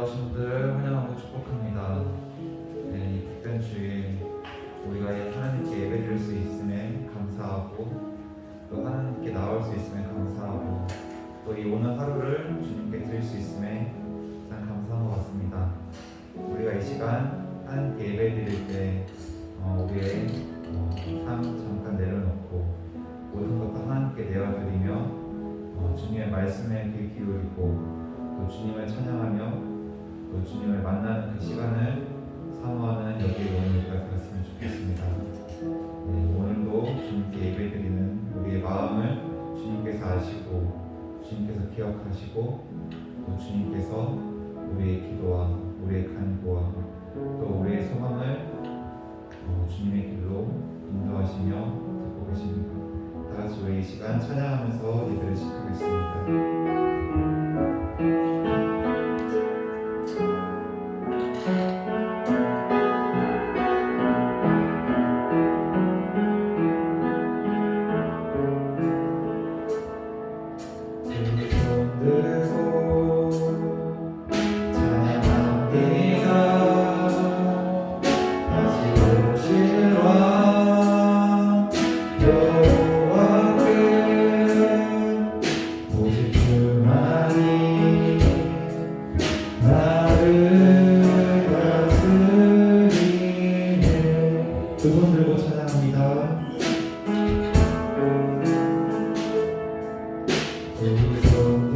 나오신 분들 환영하고 축복합니다. 네, 이 특별 주일 우리가 하나님께 예배드릴 수 있음에 감사하고 또 하나님께 나올 수 있음에 감사하고 또 이 오늘 하루를 주님께 드릴 수 있음에 참 감사한 것 같습니다. 우리가 이 시간 하나님께 예배드릴 때 우리의 삶 잠깐 내려놓고 모든 것도 하나님께 내어드리며 주님의 말씀에 귀 기울이고 또 주님을 찬양하며 또 주님을 만나는 그 시간을 사모하는 여기에 모인 우리가 되었으면 좋겠습니다. 네, 오늘도 주님께 예배드리는 우리의 마음을 주님께서 아시고 주님께서 기억하시고 또 주님께서 우리의 기도와 우리의 간구와 또 우리의 소망을 주님의 길로 인도하시며 듣고 계십니다. 다 같이 우리 이 시간 찬양하면서 예배를 시작하겠습니다. 두손 들고 찬양합니다. 두 손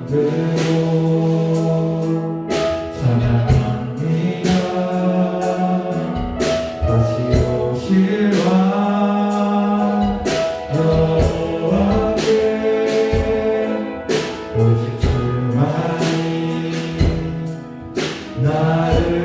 들고 찬양합니다. 다시 오실 왕 여호와께 오직 주만이 나를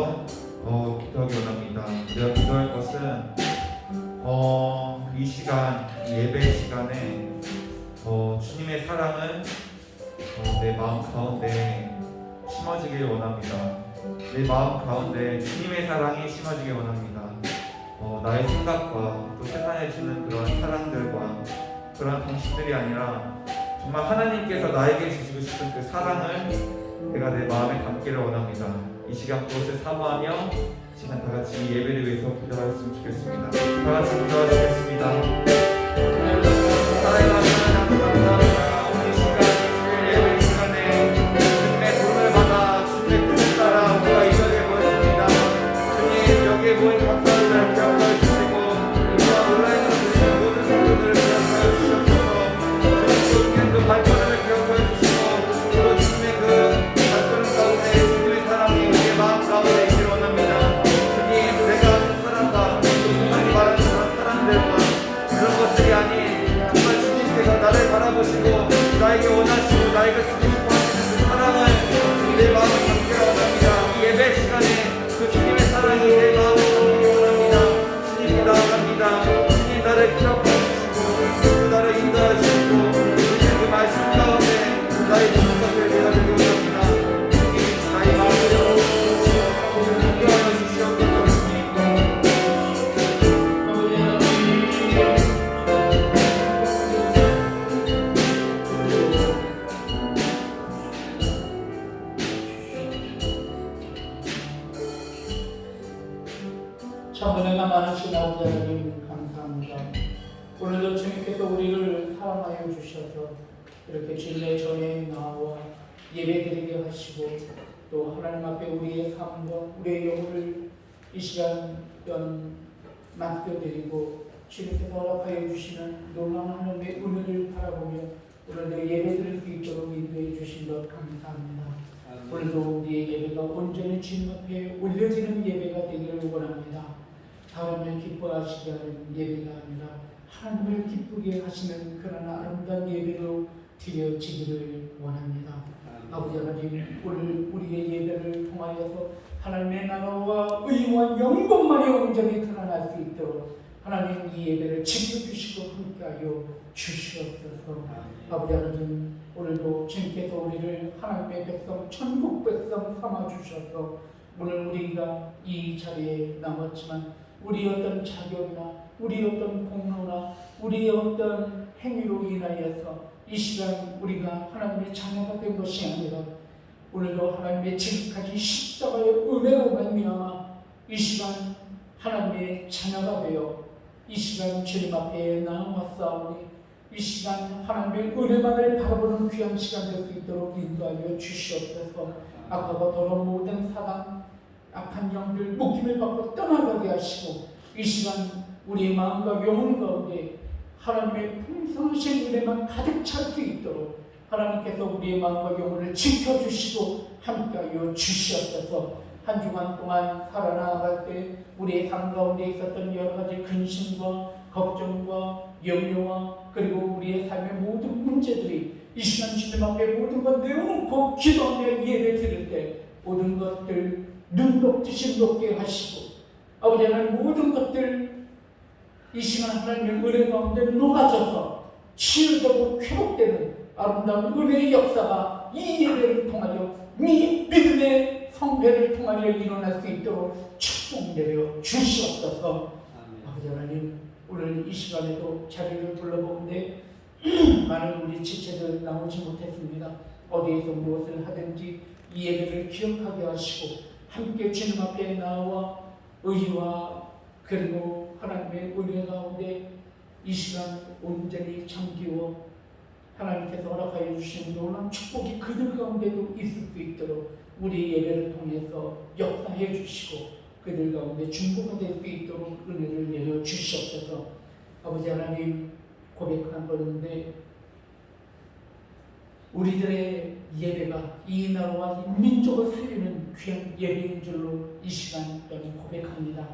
기도하기 원합니다. 우리가 기도할 것은 이 시간, 이 예배 시간에 주님의 사랑은 내 마음 가운데 심어지길 원합니다. 내 마음 가운데 주님의 사랑이 심어지길 원합니다. 나의 생각과 또 세상에 주는 그런 사랑들과 그런 방식들이 아니라 정말 하나님께서 나에게 주시고 싶은 그 사랑을 내가 내 마음에 담기를 원합니다. 이 시간 그것을 사모하며 시간 다 같이 예배를 위해서 기도하였으면 좋겠습니다. 다 같이 기도하시겠습니다. 하나님 감사합니다. 오늘 시간 주일 예배 시간에 주님의 도움을 받아 주님의 뜻을 따라 우리가 이 자리에 모였습니다. 주님 여기에 모인 각 사람들을 기억하여 주시고 우리가 온라인으로 드리는 모든 성도들을 기억하여 주시옵소서. 주님 그 발걸음을 기억하여 주시고 또 주님의 그 발걸음 가운데 주님의 사랑이 우리의 마음 가운데 있기를 원합니다. 주님 내가 하는 사랑과 주님이 말하는 그런 사랑들과 그런 것들이 아닌 정말 주님께서 나를 바라보시고 나에게 원하시고 나에게 주고 싶어 하시는 그 사랑을 내 마음에 담기를 원합니다. 이 예배 시간에 그 주님의 사랑이 내 마음에 담기를 원합니다. 주님 나아갑니다. 주님 나를 기억해 주시고 그 나를 인도해 주시고 주님의 그 말씀 가운데 나의 모든 것을 내가 드리고 원합니다. 주님 나의 마음을 인도하여 주시옵소서. 주님 참 은혜가 많으신 아버지 하나님 감사합니다. 오늘도 주님께서 우리를 사랑하여 주셔서 이렇게 진례 전에 나와 예배드리게 하시고 또 하나님 앞에 우리의 삶과 우리의 영혼을 이 시간 맡겨드리고 주님께서 허락하여 주시는 놀라운 하나님의 은혜를 바라보며 오늘도 예배드릴 수 있도록 인도해 주신 것 감사합니다. 오늘도 우리의 예배가 온전히 주님 앞에 올려지는 예배가 되기를 원합니다. 사람을 기뻐하시게 하는 예배가 아니라 하나님을 기쁘게 하시는 그런 아름다운 예배로 드려지기를 원합니다. 아버지 하나님, 오늘 우리의 예배를 통하여서 하나님의 나라와 의와 영광만이 온전히 드러날 수 있도록 하나님 이 예배를 지켜주시고 함께하여 주시옵소서. 아버지 하나님, 오늘도 주님께서 우리를 하나님의 백성, 천국 백성 삼아주셔서 오늘 우리가 이 자리에 남았지만 우리 어떤 자격이나 우리 어떤 공로나 우리 어떤 행위로 인하여서 이 시간 우리가 하나님의 자녀가 된 것이 아니라 오늘도 하나님의 지극하신 십자가의 은혜로 말미암아 이 시간 하나님의 자녀가 되어 이 시간 주님 앞에 나아왔사오니 이 시간 하나님의 은혜만을 바라보는 귀한 시간 될 수 있도록 인도하여 주시옵소서. 악하고 더러운 모든 사단 악한 영들 묶임을 받고 떠나가게 하시고 이 시간 우리의 마음과 영혼 가운데 하나님의 풍성하신 은혜만 가득 찰 수 있도록 하나님께서 우리의 마음과 영혼을 지켜주시고 함께하여 주시옵소서. 한 주간 동안 살아나갈 때 우리의 삶 가운데 있었던 여러 가지 근심과 걱정과 염려와 그리고 우리의 삶의 모든 문제들이 이 시간 주님 앞에 모든 것 내어놓고 기도하며 예배 드릴 때 모든 것들 눈 녹듯이 녹게 하시고 아버지 하나님 모든 것들 이 시간 하나님의 은혜 가운데 녹아져서 치유되고 회복되는 아름다운 은혜의 역사가 이 예배를 통하여 믿음의 성회를 통하여 일어날 수 있도록 축복 내려 주시옵소서. 아버지 하나님, 오늘 이 시간에도 자리를 둘러보는데 많은 우리 지체들 나오지 못했습니다. 어디에서 무엇을 하든지 이 예배를 기억하게 하시고 함께 주님 앞에 나와 의와 그리고 하나님의 은혜 가운데 이 시간 온전히 잠기워 하나님께서 허락하여 주신 놀라운 축복이 그들 가운데도 있을 수 있도록 우리 예배를 통해서 역사해 주시고 그들 가운데 중보가 될 수 있도록 은혜를 내려 주시옵소서. 아버지 하나님, 고백한 것인데 우리들의 예배가 이 나라와 이 민족을 살리는 귀한 예배인 줄로 이 시간 또한 고백합니다.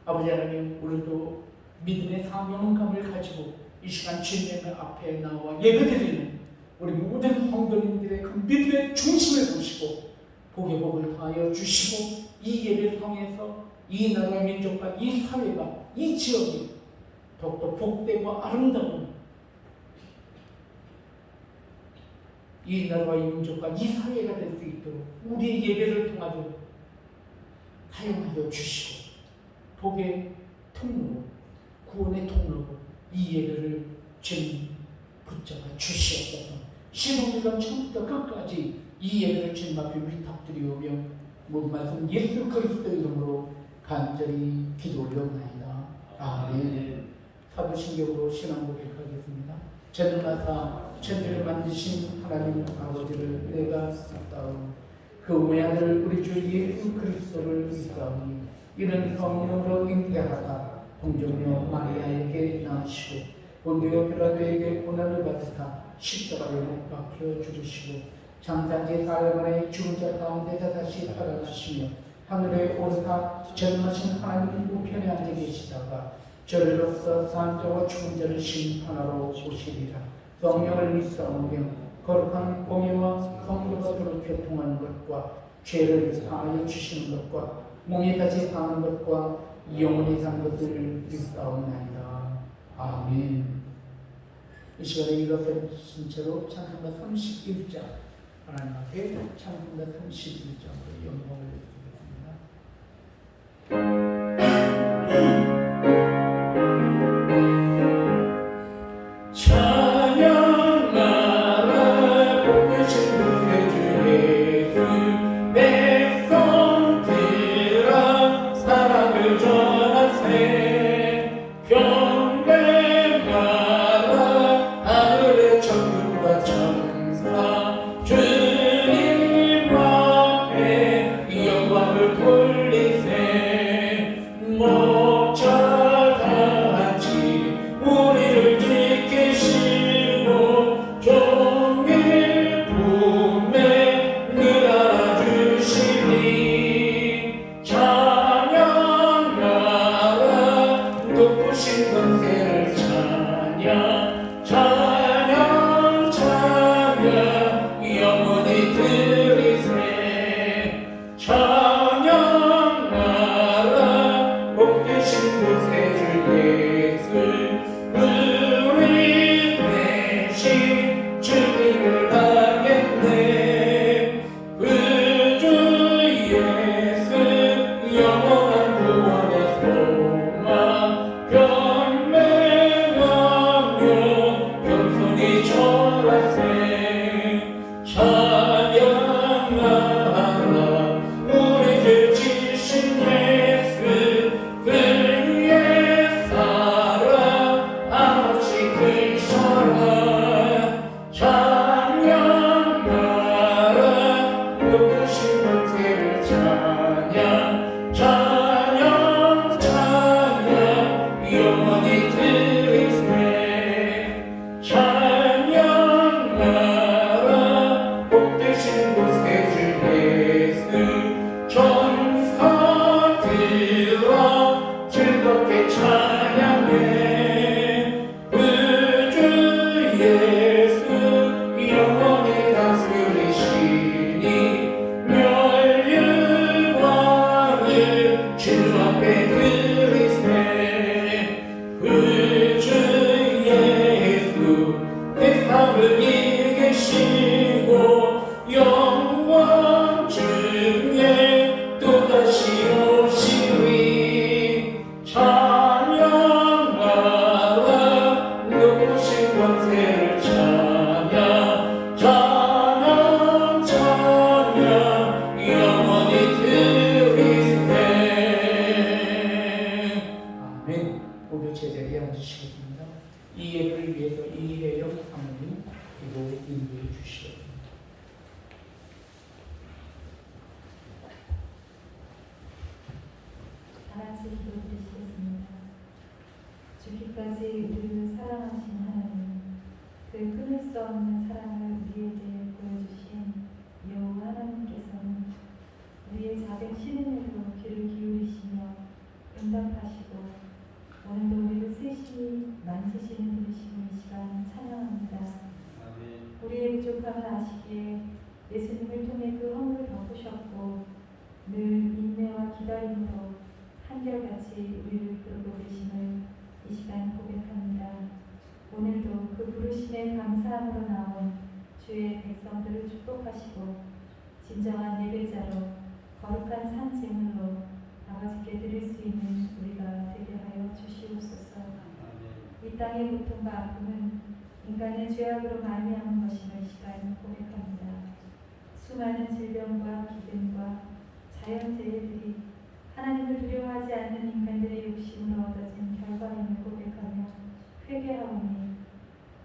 아버지 하나님, 오늘도 믿음의 사명감을 가지고 이 시간 주님의 앞에 나와 예배드리는 우리 모든 성도님들의 그 믿음의 중심을 보시고 복의 복을 더하여 주시고 이 예배를 통해서 이 나라 민족과 이 사회가 이 지역이 더욱더 복되고 아름다운 이 나라와 이 민족과 이 사회가 될 수 있도록 우리 예배를 통하여 사용하여 주시고 복의 통로, 구원의 통로로 이 예배를 주님 붙잡아 주시옵소서. 신혼기간 처음부터 끝까지 이 예배를 주님 앞에 위탁드리오며 모든 말씀 예수 그리스도 이름으로 간절히 기도 올려옵나이다. 아멘. 사도신경으로 신앙 고백하겠습니다. 전능하사 천지를 만드신 하나님 아버지를 내가 믿사오니 그 외아들 우리 주 예수 그리스도를 믿사오니 이는 성령으로 잉태하사 동정녀 마리아에게 낳으시고 본디오 빌라도에게 고난을 받으사 십자가에 못 박혀 죽으시고 장사지 사흘 만에 죽은 자 가운데서 다시 살아나시며 하늘에 오르사 전능하신 하나님 우편에 앉아 계시다가 저리로서 산 자와 죽은 자를 심판하러 오시리라. 성령을 믿사오며 거룩한 공예와 성도가 교통하는 것과 죄를 사하여 주시는 것과 몸이 다시 사는 것과 영원히 산 것을 믿사옵나이다. 아멘. 이 시간에 이것을 신체로 찬송가 31장 하나님 앞에 찬송가 31장으로 영광을 드리겠습니다. 주님 앞에 영광 영원히 드리세. 아멘. 모두 제자리에 앉으시겠습니다. 이 예배를 위해서 이혜영 사모님 기도 인도해 주시겠습니다. 다같이 기도드리시겠습니다. 죽기까지 우리를 사랑하신 하나님, 그 끊을 수 없는 사랑을 우리에게 보여주신 여호와 하나님께서는 우리의 작은 신음에도 귀를 기울이시며 응답하시고 오늘도 우리를 세심히 만지시는 분이심을 이 시간 찬양합니다. 우리의 부족함을 아시기에 예수님을 통해 그 허물을 덮으셨고 늘 인내와 기다림으로 한결같이 우리를 부르고 계심을 이 시간 고백합니다. 오늘도 그 부르심에 감사함으로 나온 주의 백성들을 축복하시고 진정한 예배자로 거룩한 산제물로 아버지께 드릴 수 있는 우리가 되게 하여 주시옵소서. 이 땅의 고통과 아픔은 인간의 죄악으로 말미암은 것임을 이 시간 고백합니다. 수많은 질병과 기근과 자연재해들이 하나님을 두려워하지 않는 인간들의 욕심으로 얻어진 결과임을 고백하며 회개하오니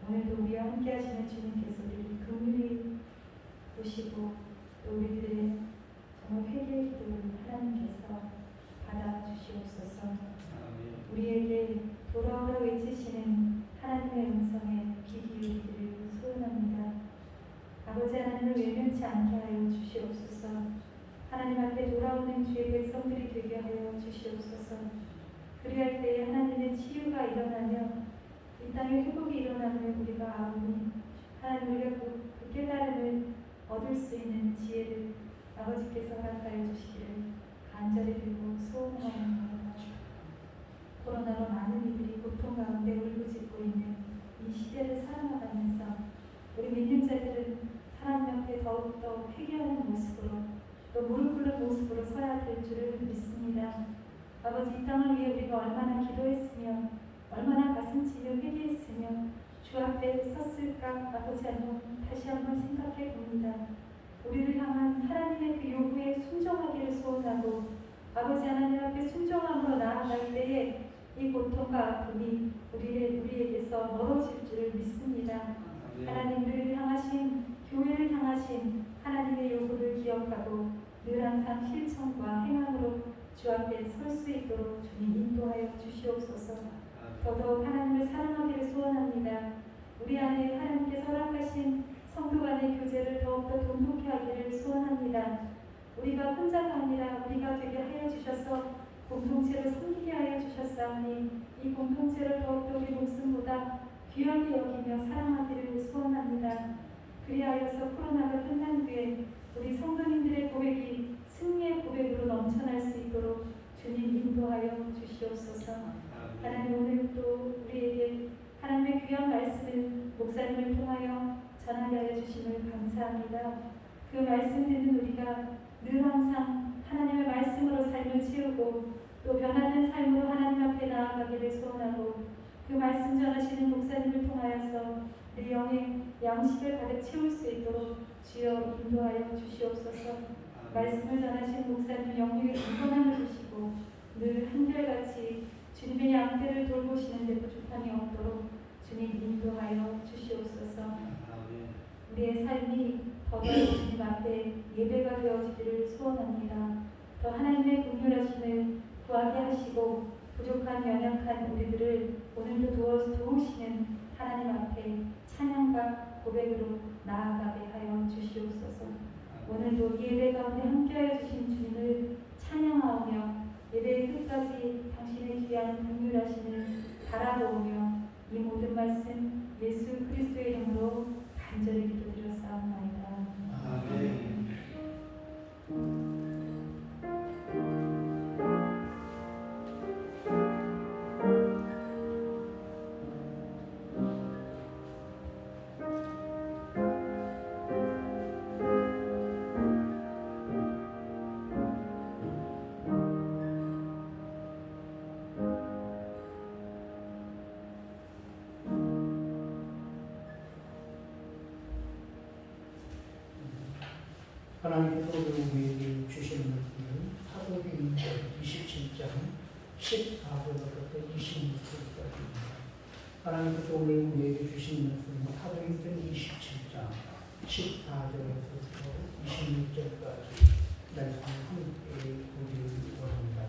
오늘도 우리와 함께 하시는 주님께서 우리를 긍휼히 보시고 또 우리들의 정말 회개의 기도를 하나님께서 받아주시옵소서. 우리에게 돌아오라 외치시는 하나님의 음성에 귀 기울이기를 소원합니다. 아버지 하나님을 외면치 않게 하여 주시옵소서. 하나님 앞에 돌아오는 주의 백성들이 되게 하여 주시옵소서. 그리할 때에 하나님의 치유가 일어나며 이 땅에 회복이 일어나면 우리가 아오니 하나님 우리가 그 깨달음을 얻을 수 있는 지혜를 아버지께서 허락하여 주시기를 간절히 빌고 소원하옵나이다. 코로나로 많은 이들이 고통 가운데 울부짖고 있는 이 시대를 살아가면서 우리 믿는 자들은 하나님 앞에 더욱더 회개하는 모습으로 또 무릎 꿇는 모습으로 서야 될 줄을 믿습니다. 아버지 이 땅을 위해 우리가 얼마나 기도했으며 얼마나 가슴치며 회개했으며 주 앞에 섰을까 아버지 하나님 다시 한번 생각해 봅니다. 우리를 향한 하나님의 그 요구에 순종하기를 소원하고 아버지 하나님 앞에 순종함으로 나아갈 때에 이 고통과 아픔이 우리에게서 멀어질 줄을 믿습니다. 하나님 우리를 향하신 교회를 향하신 하나님의 요구를 기억하고 늘 항상 실천과 행함으로 주 앞에 설 수 있도록 주님 인도하여 주시옵소서. 더더욱 하나님을 사랑하기를 소원합니다. 우리 안에 하나님께서 허락하신 성도 간의 교제를 더욱더 돈독히 하기를 소원합니다. 우리가 혼자가 아니라 우리가 되게 하여 주셔서 공동체로 섬기게 하여 주셨사오니 이 공동체를 더욱더 우리 목숨보다 귀하게 여기며 사랑하기를 소원합니다. 그리하여서 코로나가 끝난 뒤에 우리 성도님들의 고백이 승리의 고백으로 넘쳐날 수 있도록 주님 인도하여 주시옵소서. 하나님 오늘 또 우리에게 하나님의 귀한 말씀을 목사님을 통하여 전하게 하여 주심을 감사합니다. 그 말씀 듣는 우리가 늘 항상 하나님의 말씀으로 삶을 채우고 또 변화된 삶으로 하나님 앞에 나아가기를 소원하고 그 말씀 전하시는 목사님을 통하여서 내 영의 양식을 가득 채울 수 있도록 주여 인도하여 주시옵소서. 말씀을 전하신 목사님 영육의 건강함을 주시고 늘 한결같이 주님의 양떼를 돌보시는 데 부족함이 없도록 주님 인도하여 주시옵소서. 우리의 삶이 더더 주님 앞에 예배가 되어지기를 소원합니다. 더 하나님의 긍휼하심을 구하게 하시고 부족한 연약한 우리들을 오늘도 도우시는 하나님 앞에 찬양과 고백으로 나아가게 하여 주시옵소서. 오늘도 예배 가운데 함께하여 주신 주님을 찬양하오며 예배의 끝까지 당신의 귀한 긍휼하심을 바라보며 이 모든 말씀 예수 그리스도의 이름으로 간절히 기도드렸사옵나이다. 아멘. 오늘 우리에게 주시는 말씀은 사도행전 27장 14절부터 26절까지입니다. 하나님께서 오늘 우리에게 주시는 말씀은 사도행전 27장 14절부터 26절까지 말씀을 함께 보기 원합니다.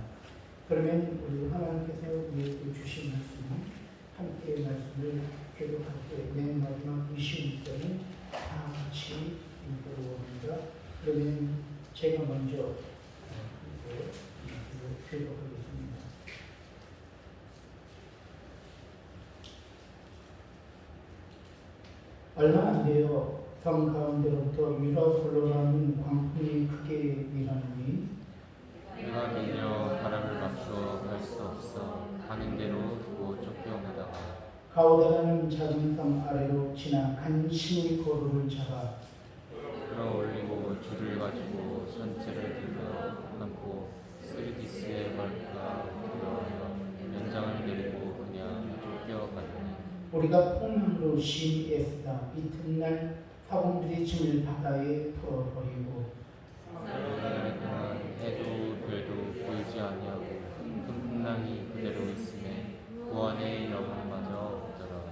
그러면 우리 하나님께서 우리에게 주신 말씀은 함께 말씀을 계속할 때 맨 마지막 26절은 다 같이 읽도록 합니다. 그러면 제가 먼저 계속하겠습니다. 얼마 안 되어 성 가운데로부터 유라솔로라는 광풍이 크게 일어나니 내가 밀려 바람을 맞추어 갈 수 없어 가는 대로 두고 쫓겨가다가 가오다라는 작은 성 아래로 지나 간신히 고루를 잡아 끌어올리고 줄을 가지고 선체를 들어 감고 스리디스의 말가 들어가며 연장을 내리고 그냥 쫓겨갔더니 우리가 풍랑으로 심히애쓰다 이튿날 사공들이 짐을 바다에 풀어버리고 그날 동안 해도 별도 보이지 아니하고 큰 풍랑이 그대로 있음에 구원의 영혼마저 없더라.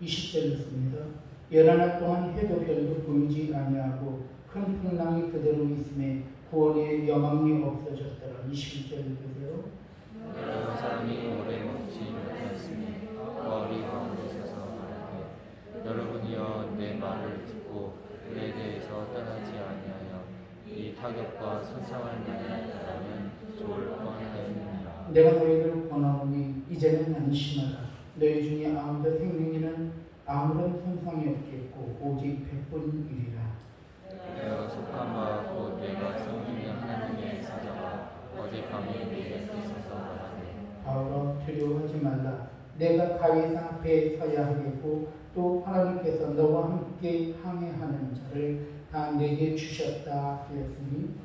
20절이었습니다. 열하나 동안 해도 별도 보이지 아니하고 큰 풍랑이 그대로 있음에 구원의 영광이 없어졌더라. 21절 보세요. 여러 사람이 오래 먹지 못하였으니 거리 가운데 서서 말하되 여러분이여 내 말을 듣고 그에 대해서 떠나지 아니하여 이 타격과 손상을 면하였다면 좋을 뻔하였느니라. 내가 너희를 권하노니 이제는 안심하라. 너희 중에 아무도 생명에는 아무런 손상이 없겠고 오직 백분이리라. 내가 속한 바 곧 내가 섬기는 하나님의 사자가 어젯밤에 내 곁에 서서 말하네. 바울아 두려워하지 말라. 내가 가이사 앞에 서야 하겠고 또 하나님께서 너와 함께 항해하는 자를 다 내게 주셨다 하였으니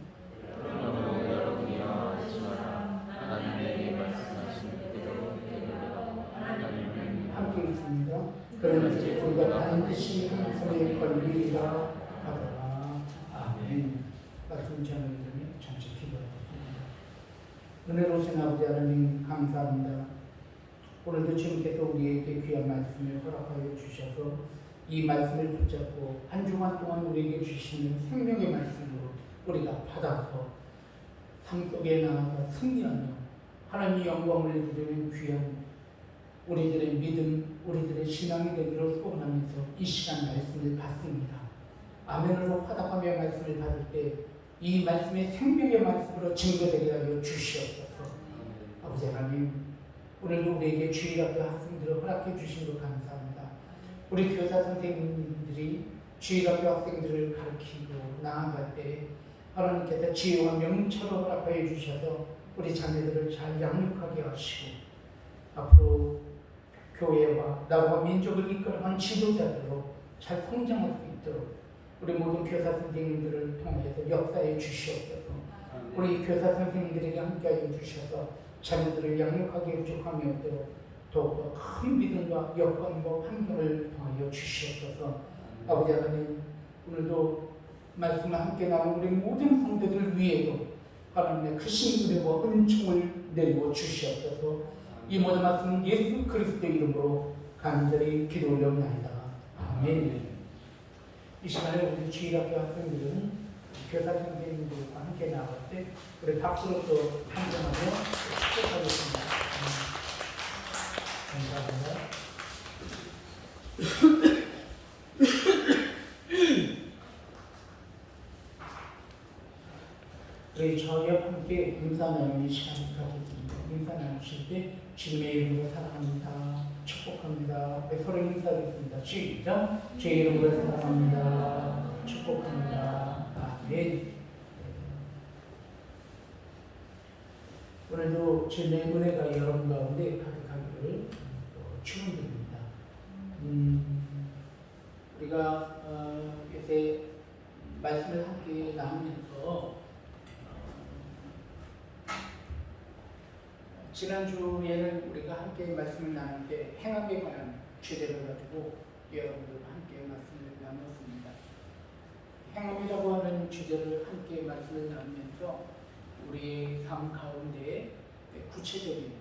그러므로 여러분이여 안심하라. 하나님에게 말씀하신 그대로 되돌리라고 하나님을 함께 있습니다. 그런지 우리가 반드시 한 손에 걸리리라 하더라. 아멘. 말씀 전하기전에 잠시 기도하겠습니다. 은혜로우신 아버지 하나님 감사합니다. 오늘도 주님께서 우리에게 귀한 말씀을 허락하여 주셔서 이 말씀을 붙잡고 한 주간 동안 우리에게 주시는 생명의 말씀으로 우리가 받아서 삶 속에 나아가 승리하며 하나님의 영광을 드리는 귀한 우리들의 믿음, 우리들의 신앙이 되기를 소원하면서 이 시간 말씀을 받습니다. 아멘으로 화답하며 말씀을 받을 때 이 말씀의 생명의 말씀으로 증거되게 하여 주시옵소서. 아버지 하나님, 오늘도 우리에게 주일학교 학생들을 허락해 주신 것 감사합니다. 우리 교사 선생님들이 주일학교 학생들을 가르치고 나아갈 때 하나님께서 지혜와 명철을 허락하여 주셔서 우리 자녀들을 잘 양육하게 하시고 앞으로 교회와 나라와 민족을 이끌어가는 지도자들로 잘 성장할 수 있도록 우리 모든 교사 선생님들을 통해서 역사해 주시옵소서. 우리 교사 선생님들에게 함께하여 주셔서 자녀들을 양육하게 부족함이 없도록 더욱더 큰 믿음과 여건과 환경을 통하여 주시옵소서. 아버지 하나님, 오늘도 말씀을 함께 나눈 우리 모든 성도들 위에도 하나님의 크신 은혜와 은총을 내리고 주시옵소서. 이 모든 말씀은 예수 그리스도 이름으로 간절히 기도 올려옵나이다. 아멘. 이 시간에 우리 주일학교 학생들은 교사 선생님들과 함께 나갈 때 우리 박수로 또 함성하며 축복하겠습니다. 감사합니다. 우리 저희와 함께 인사 나누는 시간을 가졌습니다. 인사 나누실 때 주님의 이름으로 사랑합니다. 축복합니다. 서로 인사하겠습니다. 시작. 주의 이름으로 사랑합니다. 축복합니다. 아멘. 오늘도 주님의 은혜가 여러분 가운데 가득하기를 축원드립니다. 우리가 요새 말씀을 함께 나누면서 지난주에는 우리가 함께 말씀을 나눌 때 행함에 관한 주제를 가지고 여러분들과 함께 말씀을 나눴습니다. 주제를 함께 말씀을 나누면서 우리의 삶 가운데 구체적인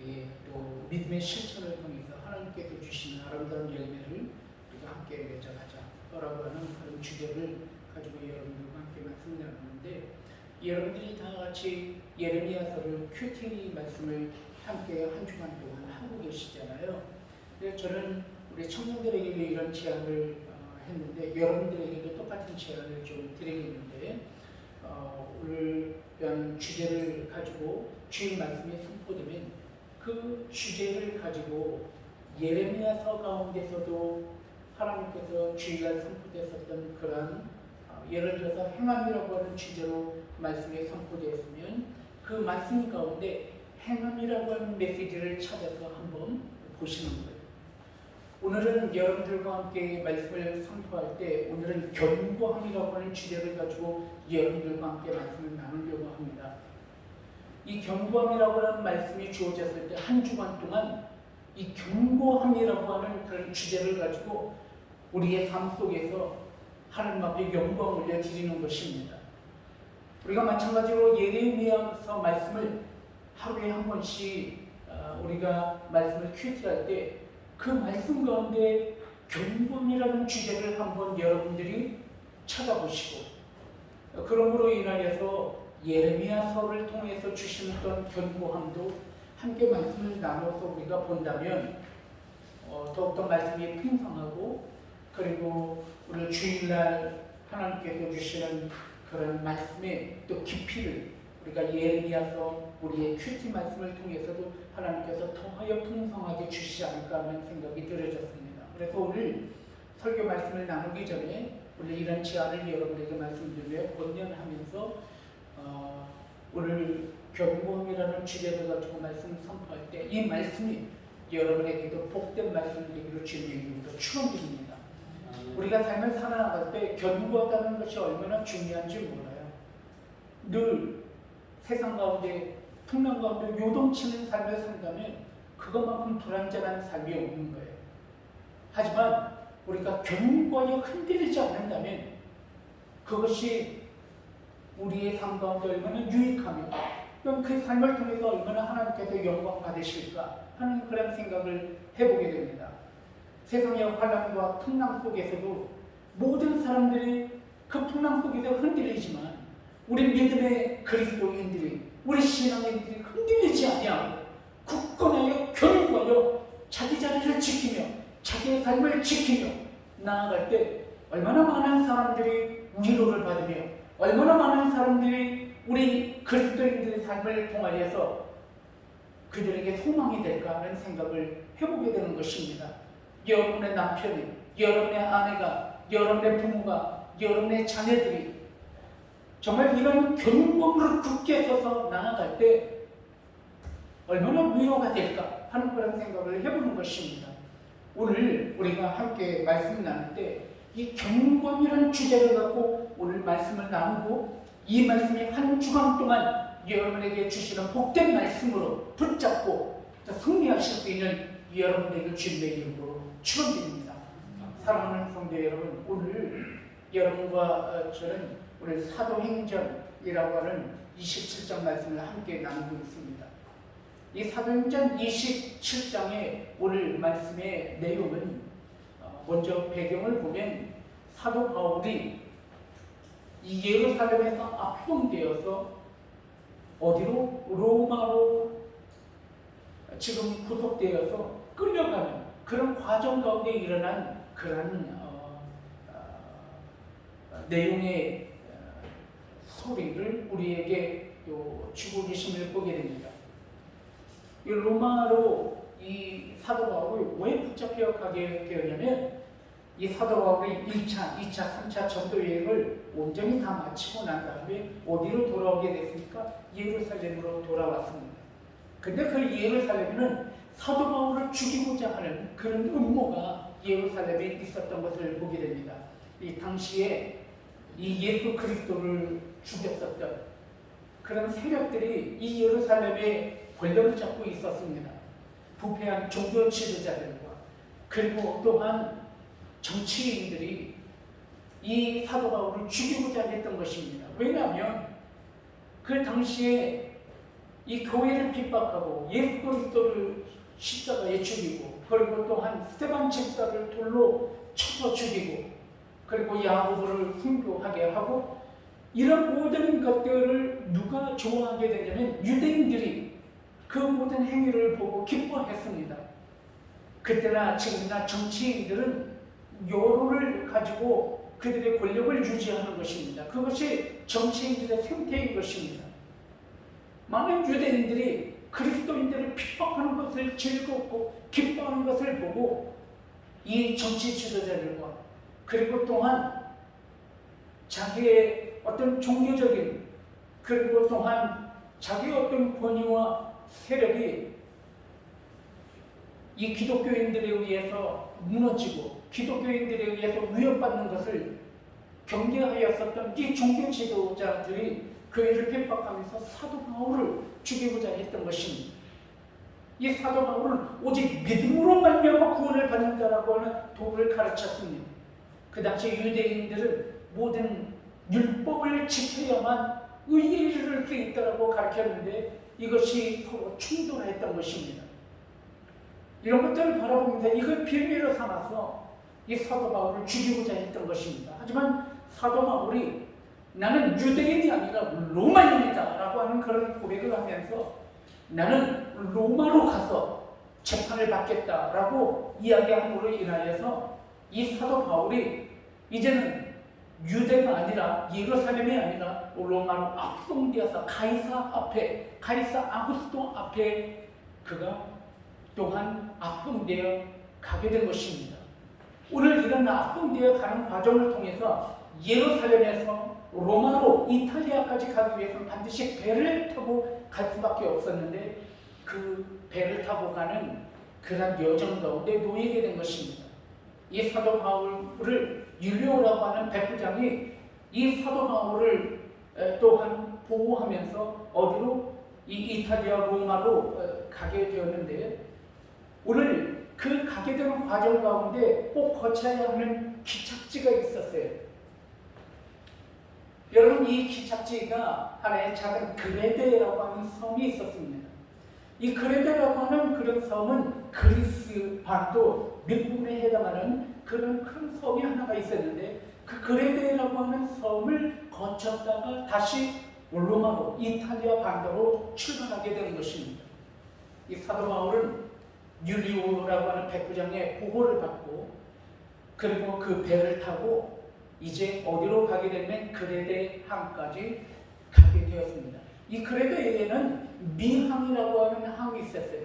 우리의 또 믿음의 실천을 통해서 하나님께서 주시는 아름다운 열매를 우리가 함께 맺어가자라고 하는 그런 주제를 가지고 여러분들과 함께 말씀을 나누는데, 여러분들이 다 같이 예레미야서를 큐티 말씀을 함께 한 주간 동안 하고 계시잖아요. 근데 저는 우리 청년들에게도 이런 제안을 했는데, 여러분들에게도 똑같은 제안을 좀 드리겠는데, 오늘 이런 주제를 가지고 주일 말씀이 선포되면 그 주제를 가지고 예레미야서 가운데서도 하나님께서 주일날 선포됐었던 그런 예를 들어서 행함이라고 하는 주제로 말씀이 선포되었으면 그 말씀 가운데 행함이라고 하는 메시지를 찾아서 한번 보시는 거예요. 오늘은 여러분들과 함께 말씀을 선포할 때 오늘은 견고함이라고 하는 주제를 가지고 여러분들과 함께 말씀을 나누려고 합니다. 이 견고함이라고 하는 말씀이 주어졌을 때 한 주간 동안 이 견고함이라고 하는 그런 주제를 가지고 우리의 삶 속에서 하나님 앞에 영광을 올려드리는 것입니다. 우리가 마찬가지로 예레미야서 말씀을 하루에 한 번씩 우리가 말씀을 큐티할 때 그 말씀 가운데 견고함이라는 주제를 한번 여러분들이 찾아보시고, 그러므로 인하여서 예레미야서를 통해서 주시는 견고함도 함께 말씀을 나눠서 우리가 본다면 더욱더 말씀이 풍성하고, 그리고 오늘 주일날 하나님께서 주시는 그런 말씀의 또 깊이를 우리가 예레미야서 우리의 큐티 말씀을 통해서도 하나님께서 더하여 풍성하게 주시지 않을까 하는 생각이 들어졌습니다. 그래서 오늘 설교 말씀을 나누기 전에 오늘 이런 제안을 여러분에게 말씀드리며 권면하면서 오늘 견고함이라는 주제를 가지고 말씀을 선포할 때 이 말씀이 여러분에게도 복된 말씀이 되기로 주님의 이름으로 축원드립니다. 우리가 삶을 살아나갈 때 견고하다는 것이 얼마나 중요한지 몰라요. 늘 세상 가운데 풍랑 가운데 요동치는 삶을 산다면 그것만큼 불안전한 삶이 없는 거예요. 하지만 우리가 견고하게 흔들리지 않는다면 그것이 우리의 삶 가운데 얼마나 유익하며 그럼 그 삶을 통해서 얼마나 하나님께서 영광 받으실까 하는 그런 생각을 해보게 됩니다. 세상의 환란과 풍랑 속에서도 모든 사람들이 그 풍랑 속에서 흔들리지만 우리 믿음의 그리스도인들이, 우리 신앙인들이 흔들리지 아니하고 굳건하여 견고하여 자기 자리를 지키며 자기의 삶을 지키며 나아갈 때 얼마나 많은 사람들이 위로를 받으며 얼마나 많은 사람들이 우리 그리스도인들의 삶을 통하여서 그들에게 소망이 될까 하는 생각을 해보게 되는 것입니다. 여러분의 남편이, 여러분의 아내가, 여러분의 부모가, 여러분의 자녀들이 정말 이런 견고함으로 굳게 서서 나아갈 때 얼마나 위로가 될까 하는 그런 생각을 해보는 것입니다. 오늘 우리가 함께 말씀을 나눌 때 이 견고함이라는 주제를 갖고 오늘 말씀을 나누고 이 말씀이 한 주간 동안 여러분에게 주시는 복된 말씀으로 붙잡고 승리하실 수 있는 여러분에게 주님의 이름으로 축원드립니다. 사랑하는 성도 여러분, 오늘 여러분과 저는 오늘 사도행전이라고 하는 27장 말씀을 함께 나누고 있습니다. 이 사도행전 27장의 오늘 말씀의 내용은 먼저 배경을 보면 사도 바울이 이 예루살렘에서 압송되어서 어디로? 로마로 지금 구속되어서 끌려가는 그런 과정 가운데 일어난 그런 내용의 소리를 우리에게 또 주고 계심을 보게 됩니다. 이 로마로 이 사도 바울이 왜 붙잡혀 가게 되었냐면 이 사도 바울이 1차, 2차, 3차 전도 여행을 온전히 다 마치고 난 다음에 어디로 돌아오게 됐습니까? 예루살렘으로 돌아왔습니다. 근데 그 예루살렘에는 사도 바울을 죽이고자 하는 그런 음모가 예루살렘에 있었던 것을 보게 됩니다. 이 당시에 이 예수 그리스도를 죽였었던 그런 세력들이 이 예루살렘에 권력을 잡고 있었습니다. 부패한 종교 지도자들과 그리고 또한 정치인들이 이 사도 바울을 죽이고자 했던 것입니다. 왜냐하면 그 당시에 이 교회를 핍박하고 예수 그리스도를 십자가에 죽이고, 그리고 또한 스데반 집사를 돌로 쳐서 죽이고, 그리고 야고보를 순교하게 하고, 이런 모든 것들을 누가 좋아하게 되냐면 유대인들이 그 모든 행위를 보고 기뻐했습니다. 그때나 지금이나 정치인들은 여론을 가지고 그들의 권력을 유지하는 것입니다. 그것이 정치인들의 생태인 것입니다. 많은 유대인들이 그리스도인들을 핍박하는 것을 즐겁고 기뻐하는 것을 보고 이 정치 지도자들과, 그리고 또한 자기의 어떤 종교적인, 그리고 또한 자기의 어떤 권위와 세력이 이 기독교인들에 의해서 무너지고 기독교인들에 의해서 위협받는 것을 경계하였었던 이 종교 지도자들이 교회를 핍박하면서 사도 바울을 죽이고자 했던 것입니다. 이 사도 바울은 오직 믿음으로 말미암아 구원을 받는 자라고 하는 도를 가르쳤습니다. 그 당시 유대인들은 모든 율법을 지켜야만 의에 이를 수 있다고 가르쳤는데 이것이 서로 충돌했던 것입니다. 이런 것들을 바라보면서 이걸 빌미로 삼아서 이 사도 바울을 죽이고자 했던 것입니다. 하지만 사도 바울이 나는 유대인이 아니라 로마인이다 라고 하는 그런 고백을 하면서 나는 로마로 가서 재판을 받겠다라고 이야기함으로 인하여서 이 사도 바울이 이제는 유대가 아니라 예루살렘이 아니라 로마로 압송되어서 가이사 아구스도 앞에 그가 또한 압송되어 가게 된 것입니다. 오늘 이런 압송되어 가는 과정을 통해서 예루살렘에서 로마로 이탈리아까지 가기 위해서는 반드시 배를 타고 갈 수밖에 없었는데 그 배를 타고 가는 그런 여정 가운데 놓이게 된 것입니다. 이 사도 바울을 율리오라고 하는 백부장이 이 사도 바울을 또한 보호하면서 어디로? 이 이탈리아 로마로 가게 되었는데 오늘 그 가게 되는 과정 가운데 꼭 거쳐야 하는 기착지가 있었어요. 여러분, 이 기착지가 하나의 작은 그레데라고 하는 섬이 있었습니다. 이 그레데라고 하는 그런 섬은 그리스 반도 밑부분에 해당하는 그런 큰 섬이 하나가 있었는데 그 그레데라고 하는 섬을 거쳤다가 다시 로마로 이탈리아 반도로 출발하게 되는 것입니다. 이 사도 바울은 율리오라고 하는 백부장의 보호를 받고 그리고 그 배를 타고 이제 어디로 가게 되면 그레데 항까지 가게 되었습니다. 이 그레데에는 미항이라고 하는 항이 있었어요.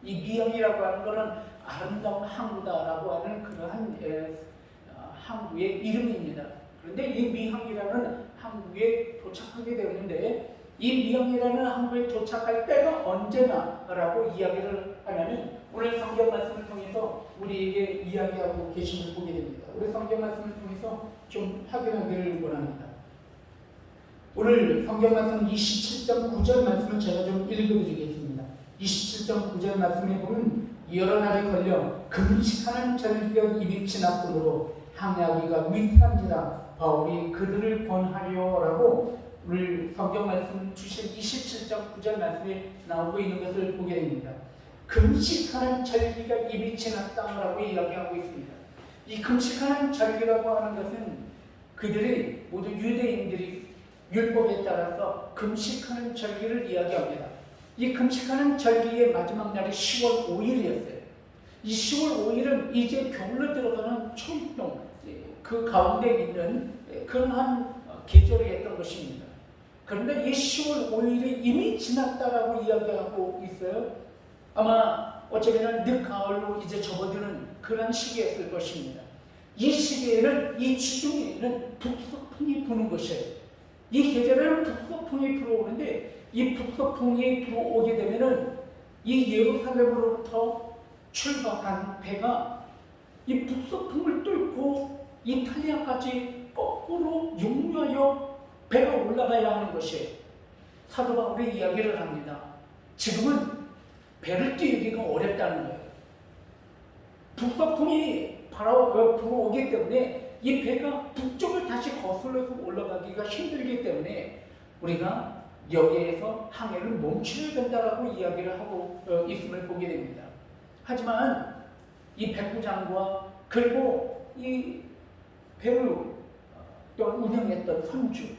이 미항이라고 하는 것은 아름다운 항구다라고 하는 그러한 항구의 이름입니다. 그런데 이 미항이라는 항구에 도착하게 되었는데 이 미항이라는 항구에 도착할 때가 언제나라고 이야기를 하냐면 오늘 성경 말씀을 통해서 우리에게 이야기하고 계심을 보게 됩니다. 우리 성경 말씀을 통해서 좀 확인하기를 원합니다. 오늘 성경 말씀 27.9절 말씀을 제가 좀 읽어드리겠습니다. 27.9절 말씀에 보면 여러 날에 걸려 금식하는 절기가 이미 지났으므로 항해하기가 위태한지라 바울이 그들을 권하려라고 오늘 성경 말씀 주신 27.9절 말씀에 나오고 있는 것을 보게 됩니다. 금식하는 절기가 이미 지났다라고 이야기하고 있습니다. 이 금식하는 절기라고 하는 것은 그들이 모두 유대인들이 율법에 따라서 금식하는 절기를 이야기합니다. 이 금식하는 절기의 마지막 날이 10월 5일이었어요. 이 10월 5일은 이제 겨울로 들어가는 초입동 그 가운데 있는 그러한 계절을 했던 것입니다. 그런데 이 10월 5일이 이미 지났다라고 이야기하고 있어요. 아마 어쩌면 늦가을로 이제 접어드는 그런 시기였을 것입니다. 이 시기에는 이 주중에는 북서풍이 부는 것이에요. 이 계절에는 북서풍이 불어오는데 이 북서풍이 불어오게 되면은 이 예루살렘으로부터 출발한 배가 이 북서풍을 뚫고 이탈리아까지 거꾸로 용류하여 배가 올라가야 하는 것이에요. 사도 바울이 이야기를 합니다. 지금은 배를 띄우기가 어렵다는 거예요. 북서풍이 불어오기 때문에 이 배가 북쪽을 다시 거슬러서 올라가기가 힘들기 때문에 우리가 여기에서 항해를 멈춰야 된다라고 이야기를 하고 있음을 보게 됩니다. 하지만 이 백부장과 그리고 이 배를 또 운영했던 선주,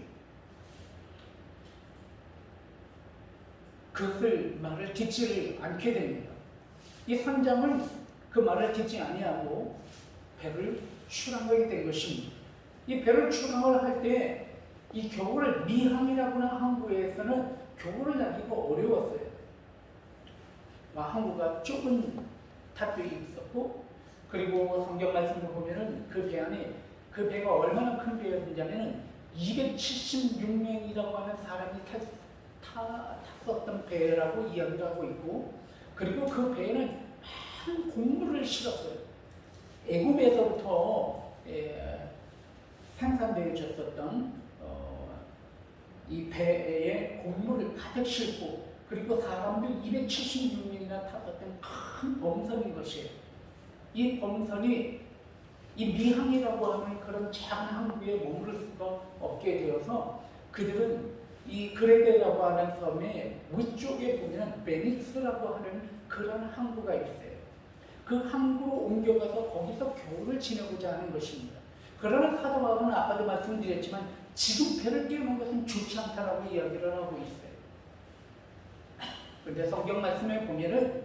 그것을 말을 듣지를 않게 됩니다. 이 선장은 그 말을 듣지 아니하고 배를 출항하게 된 것입니다. 이 배를 출항을 할 때 이 교구를 미항이라고나 항구에서는 교구를 나기가 어려웠어요. 항구가 좁은 탑들이 있었고, 그리고 성경 말씀을 보면은 그 배 안에, 그 배가 얼마나 큰 배였냐면은 276명이라고 하는 사람이 탔었던 배라고 이야기를 하고 있고, 그리고 그 배에는 많은 곡물을 실었어요. 애굽에서부터 생산되어졌었던 이 배에 곡물을 가득 싣고, 그리고 사람들 276명이나 탔었던 큰 범선인 것이에요. 이 범선이 이 미항이라고 하는 그런 작은 항구에 머무를 수가 없게 되어서 그들은 이 그레데라고 하는 섬의 위쪽에 보면 베니스라고 하는 그런 항구가 있어요. 그 항구로 옮겨가서 거기서 겨울을 지내고자 하는 것입니다. 그러나 사도 바울은 아까도 말씀드렸지만 지금 배를 띄우는 것은 좋지 않다라고 이야기를 하고 있어요. 그런데 성경 말씀에 보면은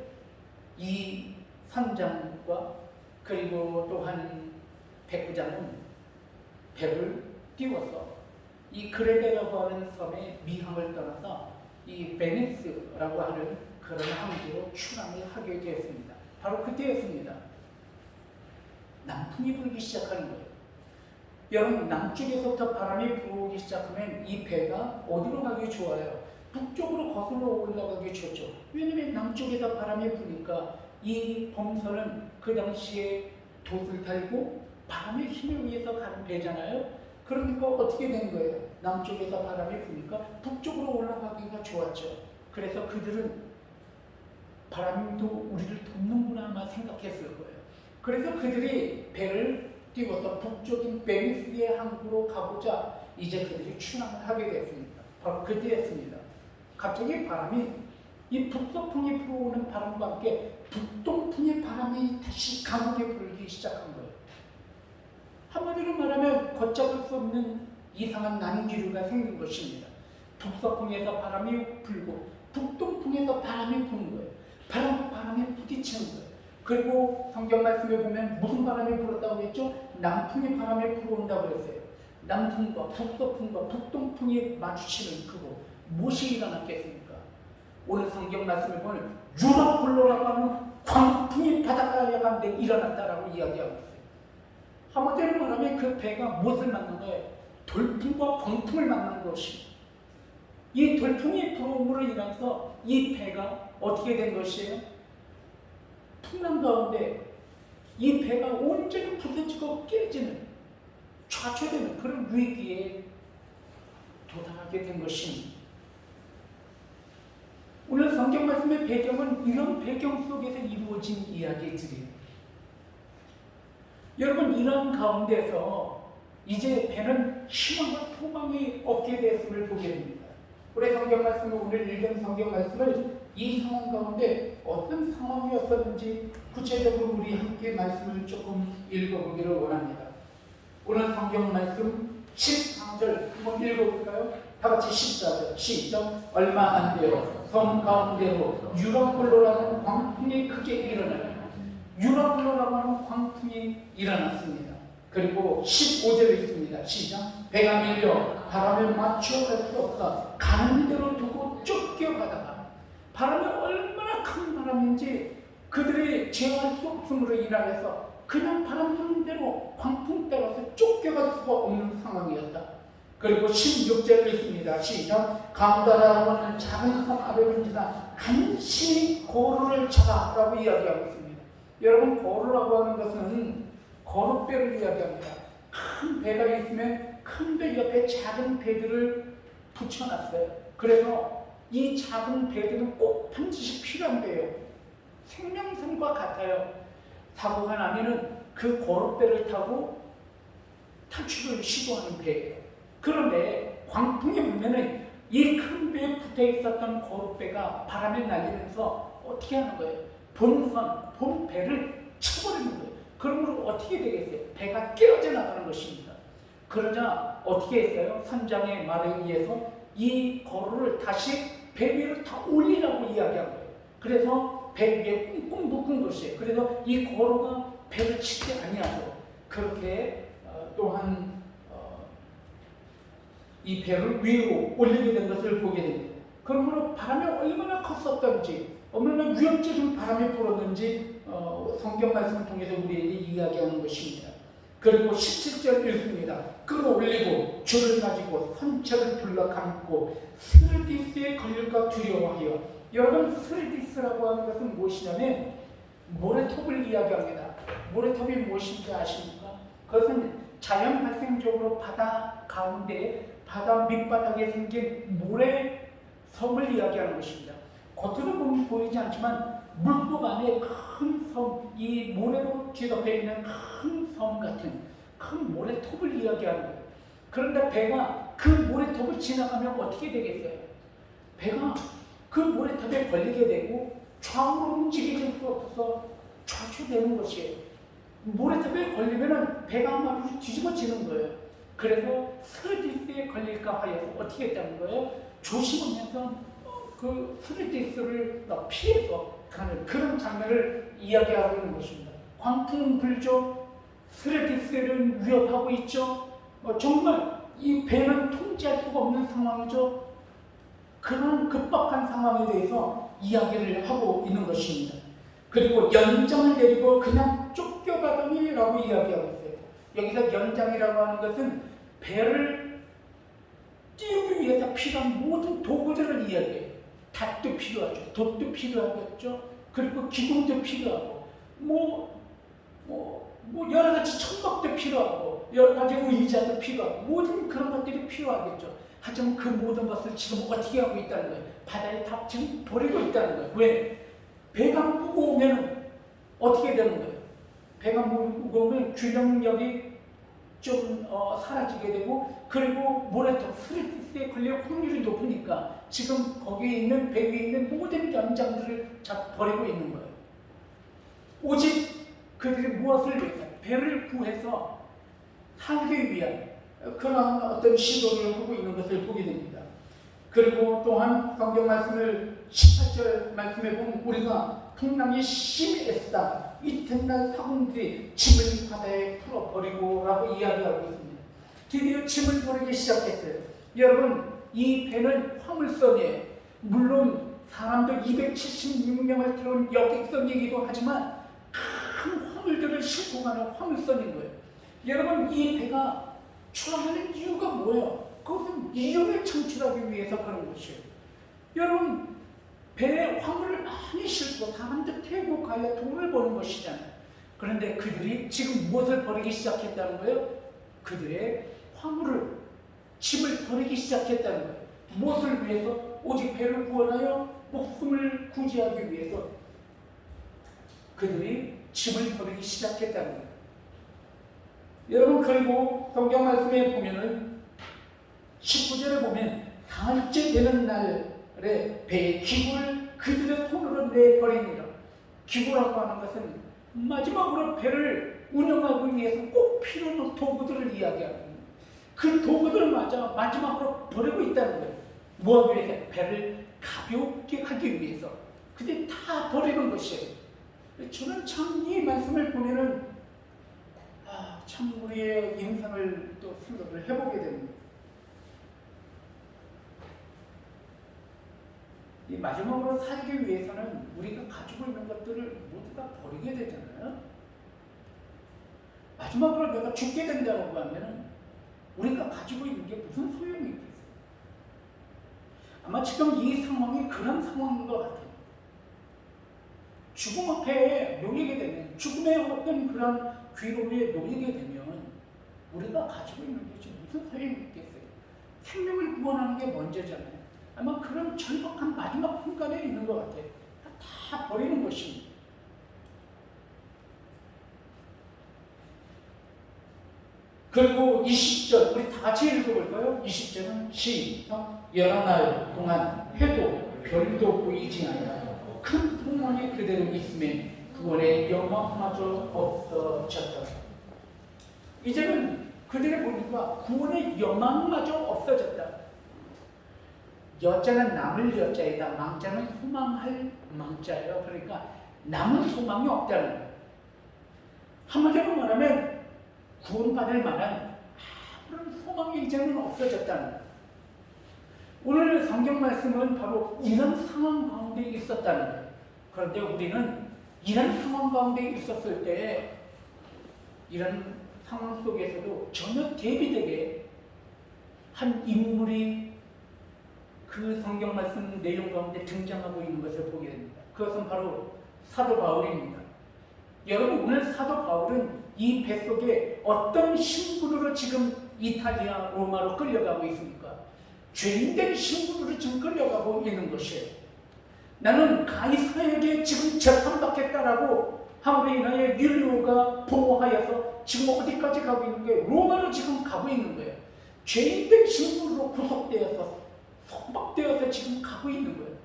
이 선장과 그리고 또한 백부장은 배를 띄워서 이 그레데라고 하는 섬의 미항을 떠나서 이 베니스라고 하는 그런 항구로 출항을 하게 되었습니다. 바로 그때였습니다. 남풍이 불기 시작하는 거예요. 여러분, 남쪽에서부터 바람이 불어오기 시작하면 이 배가 어디로 가기 좋아요? 북쪽으로 거슬러 올라가기 좋죠. 왜냐하면 남쪽에서 바람이 부니까 이 범선은 그 당시에 돛을 달고 바람의 힘에 의해서 가는 배잖아요. 그러니까 어떻게 된 거예요? 남쪽에서 바람이 부니까 북쪽으로 올라가기가 좋았죠. 그래서 그들은 바람도 우리를 돕는구나 아마 생각했을 거예요. 그래서 그들이 배를 띄워서 북쪽인 베니스의 항구로 가고자 이제 그들이 출항을 하게 됐습니다. 바로 그때였습니다. 갑자기 바람이, 이 북서풍이 불어오는 바람과 함께 북동풍의 바람이 다시 강하게 불기 시작한 거예요. 한마디로 말하면 걷잡을 수 없는 이상한 난기류가 생긴 것입니다. 북서풍에서 바람이 불고 북동풍에서 바람이 부는 거예요. 바람에 부딪히는 거예요. 그리고 성경 말씀에 보면 무슨 바람이 불었다고 했죠? 남풍이 바람에 불어온다고 그랬어요. 남풍과 북서풍과 북동풍이 마주치는 그곳, 무엇이 일어났겠습니까? 오늘 성경 말씀에 보면 유라굴로라고 하는 광풍이 바닷가 가운데 일어났다라고 이야기하고 있어요. 한마디로 말하면 그 배가 무엇을 만난 거예요? 돌풍과 광풍을 만난 것이. 이 돌풍이 불어옴으로 인해서 이 배가 어떻게 된 것이에요? 풍랑 가운데 이 배가 온전히 부서지고 깨지는, 좌초되는 그런 위기에 도달하게 된 것입니다. 오늘 성경 말씀의 배경은 이런 배경 속에서 이루어진 이야기들이에요. 여러분, 이런 가운데서 이제 배는 희망과 소망이 없게 되었음을 보게 됩니다. 우리 성경 말씀을, 오늘 읽은 성경 말씀을 이 상황 가운데 어떤 상황이었었는지 구체적으로 우리 함께 말씀을 조금 읽어보기를 원합니다. 오늘 성경 말씀 14절 한번 읽어볼까요? 다 같이 14절 시작. 얼마 안 되어 섬 가운데로 유라굴로라는 광풍이 크게 일어나요. 유라굴로라고 하는 광풍이 일어났습니다. 그리고 15절에 있습니다. 시작. 배가 밀려 바람에 맞춰갈 수 없어 가는 대로 두고 쫓겨가다가, 바람이 얼마나 큰 바람인지 그들이 제어할 수 없음으로 인하여서 그냥 바람 부는 대로 광풍 따라서 쫓겨갈 수가 없는 상황이었다. 그리고 16절에 있습니다. 시작. 강다라고 하는 작은 섬 아래를 지나 간신히 고루를 잡아라고 이야기하고 있습니다. 여러분, 고루라고 하는 것은 거룻배를 이야기합니다. 큰 배가 있으면 큰 배 옆에 작은 배들을 붙여놨어요. 그래서 이 작은 배들은 꼭 반드시 필요한 배예요. 생명선과 같아요. 사고가 나면은 그 고룻배를 타고 탈출을 시도하는 배예요. 그런데 광풍이 불면은 이 큰 배에 붙어 있었던 거룩배가 바람에 날리면서 어떻게 하는 거예요? 본 배를 쳐버리는 거예요. 그러므로 어떻게 되겠어요? 배가 깨어져 나가는 것입니다. 그러자 어떻게 했어요? 선장의 말에 의해서 이 거루를 다시 배 위로 다 올리라고 이야기한 거예요. 그래서 배 위에 꽁꽁 묶은 것이에요. 그래서 이 거루가 배를 치지 아니하고 그렇게 또한 이 배를 위로 올리게 된 것을 보게 됩니다. 그러므로 바람이 얼마나 컸었던지 얼마나 위협적인 바람이 불었는지 성경 말씀을 통해서 우리에게 이야기하는 것입니다. 그리고 17절 읽습니다. 끌어올리고 줄을 가지고 선체를 둘러감고 스르디스에 걸릴까 두려워하여. 여러분, 스르디스라고 하는 것은 무엇이냐면 모래톱을 이야기합니다. 모래톱이 무엇인지 아십니까? 그것은 자연 발생적으로 바다 가운데 바다 밑바닥에 생긴 모래섬을 이야기하는 것입니다. 겉으로 보면 보이지 않지만 물속 안에 큰 섬, 이 모래로 뒤덮여 있는 큰 섬 같은 큰 모래톱을 이야기하는 거예요. 그런데 배가 그 모래톱을 지나가면 어떻게 되겠어요? 배가 그 모래톱에 걸리게 되고 좌우로 움직일 수 없어서 좌초되는 것이에요. 모래톱에 걸리면 배가 한 마디로 뒤집어지는 거예요. 그래서 스르디스에 걸릴까 하여서 어떻게 했다는 거예요? 조심하면서 그 스르디스를 피해서 가는 그런 장면을 이야기하고 있는 것입니다. 광풍은 불죠. 스르디스를 위협하고 있죠. 정말 이 배는 통제할 수가 없는 상황이죠. 그런 급박한 상황에 대해서 이야기를 하고 있는 것입니다. 그리고 연장을 내리고 그냥 쫓겨가더니라고 이야기하고 있어요. 여기서 연장이라고 하는 것은 배를 띄우기 위해서 필요한 모든 도구들을 이야기해요. 닷도 필요하죠. 돛도 필요하겠죠. 그리고 기둥도 필요하고 여러 가지 천막도 필요하고 여러 가지 의자도 필요하고 모든 그런 것들이 필요하겠죠. 하지만 그 모든 것을 지금 어떻게 하고 있다는 거예요? 바다에 다 지금 버리고 있다는 거예요. 왜? 배가 무거우면 어떻게 되는 거예요? 배가 무거우면 균형력이 좀 사라지게 되고 그리고 모래톱 스르디스에 걸릴 확률이 높으니까 지금 거기에 있는 배 위에 있는 모든 연장들을 다 버리고 있는 거예요. 오직 그들이 무엇을 위해서? 배를 구해서 살기 위한 그러한 어떤 시도를 하고 있는 것을 보게 됩니다. 그리고 또한 성경 말씀을 18절 말씀에 보면 우리가 풍랑이 심했다. 이튿날 사공들이 짐을 바다에 풀어버리고 라고 이야기하고 있습니다. 드디어 짐을 버리기 시작했어요. 여러분, 이 배는 화물선이에요. 물론 사람들 276명을 태운 여객선이기도 하지만 큰 화물들을 싣고 가는 화물선인 거예요. 여러분, 이 배가 출항하는 이유가 뭐예요? 그것은 이윤을 창출하기 위해서 그런 것이에요. 여러분, 배에 화물을 많이 싣고 사람들 태우고 가야 돈을 버는 것이잖아요. 그런데 그들이 지금 무엇을 버리기 시작했다는 거예요? 그들의 화물을, 짐을 버리기 시작했다는 거예요. 무엇을 위해서? 오직 배를 구원하여 목숨을 구제하기 위해서 그들이 짐을 버리기 시작했다는 거예요. 여러분, 그리고 성경 말씀에 보면은 19절에 보면 사흘째 되는 날에 배의 기구를 그들의 손으로 내버리니라. 기구라고 하는 것은 마지막으로 배를 운영하기 위해서 꼭 필요한 도구들을 이야기하는 거예요. 그 도구들을 마지막으로 버리고 있다는 거예요. 무엇을 위해서? 배를 가볍게 하기 위해서. 근데 다 버리는 것이에요. 저는 참 이 말씀을 보면은 참 우리의 인생을 또 생각을 해보게 됩니다. 이 마지막으로 살기 위해서는 우리가 가지고 있는 것들을 모두 다 버리게 되잖아요. 마지막으로 내가 죽게 된다고 하면은 우리가 가지고 있는 게 무슨 소용이 있겠어요? 아마 지금 이 상황이 그런 상황인 것 같아요. 죽음 앞에 놓이게 되면, 죽음의 어떤 그런 괴로움에 놓이게 되면 우리가 가지고 있는 게 지금 무슨 소용이 있겠어요? 생명을 구원하는 게 먼저잖아요. 아마 그런 절박한 마지막 순간에 있는 것 같아요. 다 버리는 것입니다. 그리고 20절 우리 다 같이 읽어볼까요? 20절은 시작. 11날 동안 해도 별도 보이지 아니하고 큰 풍랑이 그대로 있으면 구원의 영광마저 없어졌다. 이제는 그들을 보니까 구원의 영광마저 없어졌다. 여자는 남을 여자이다. 망자는 소망할 망자예요. 그러니까 남은 소망이 없다는 거예요. 한마디로 말하면 구원받을 만한 아무런 소망이 이제는 없어졌다는 거예요. 오늘 성경 말씀은 바로 이런 상황 가운데 있었다는 거예요. 그런데 우리는 이런 상황 가운데 있었을 때 이런 상황 속에서도 전혀 대비되게 한 인물이 그 성경 말씀 내용 가운데 등장하고 있는 것을 보게 됩니다. 그것은 바로 사도 바울입니다. 여러분, 오늘 사도 바울은 이 뱃속에 어떤 신분으로 지금 이탈리아 로마로 끌려가고 있습니까? 죄인된 신분으로 지금 끌려가고 있는 것이에요. 나는 가이사에게 지금 재판받겠다라고 함으로 인하여 율리오가 보호하여서 지금 어디까지 가고 있는 거예요? 로마로 지금 가고 있는 거예요. 죄인된 신분으로 구속되어서 속박되어서 지금 가고 있는 거예요.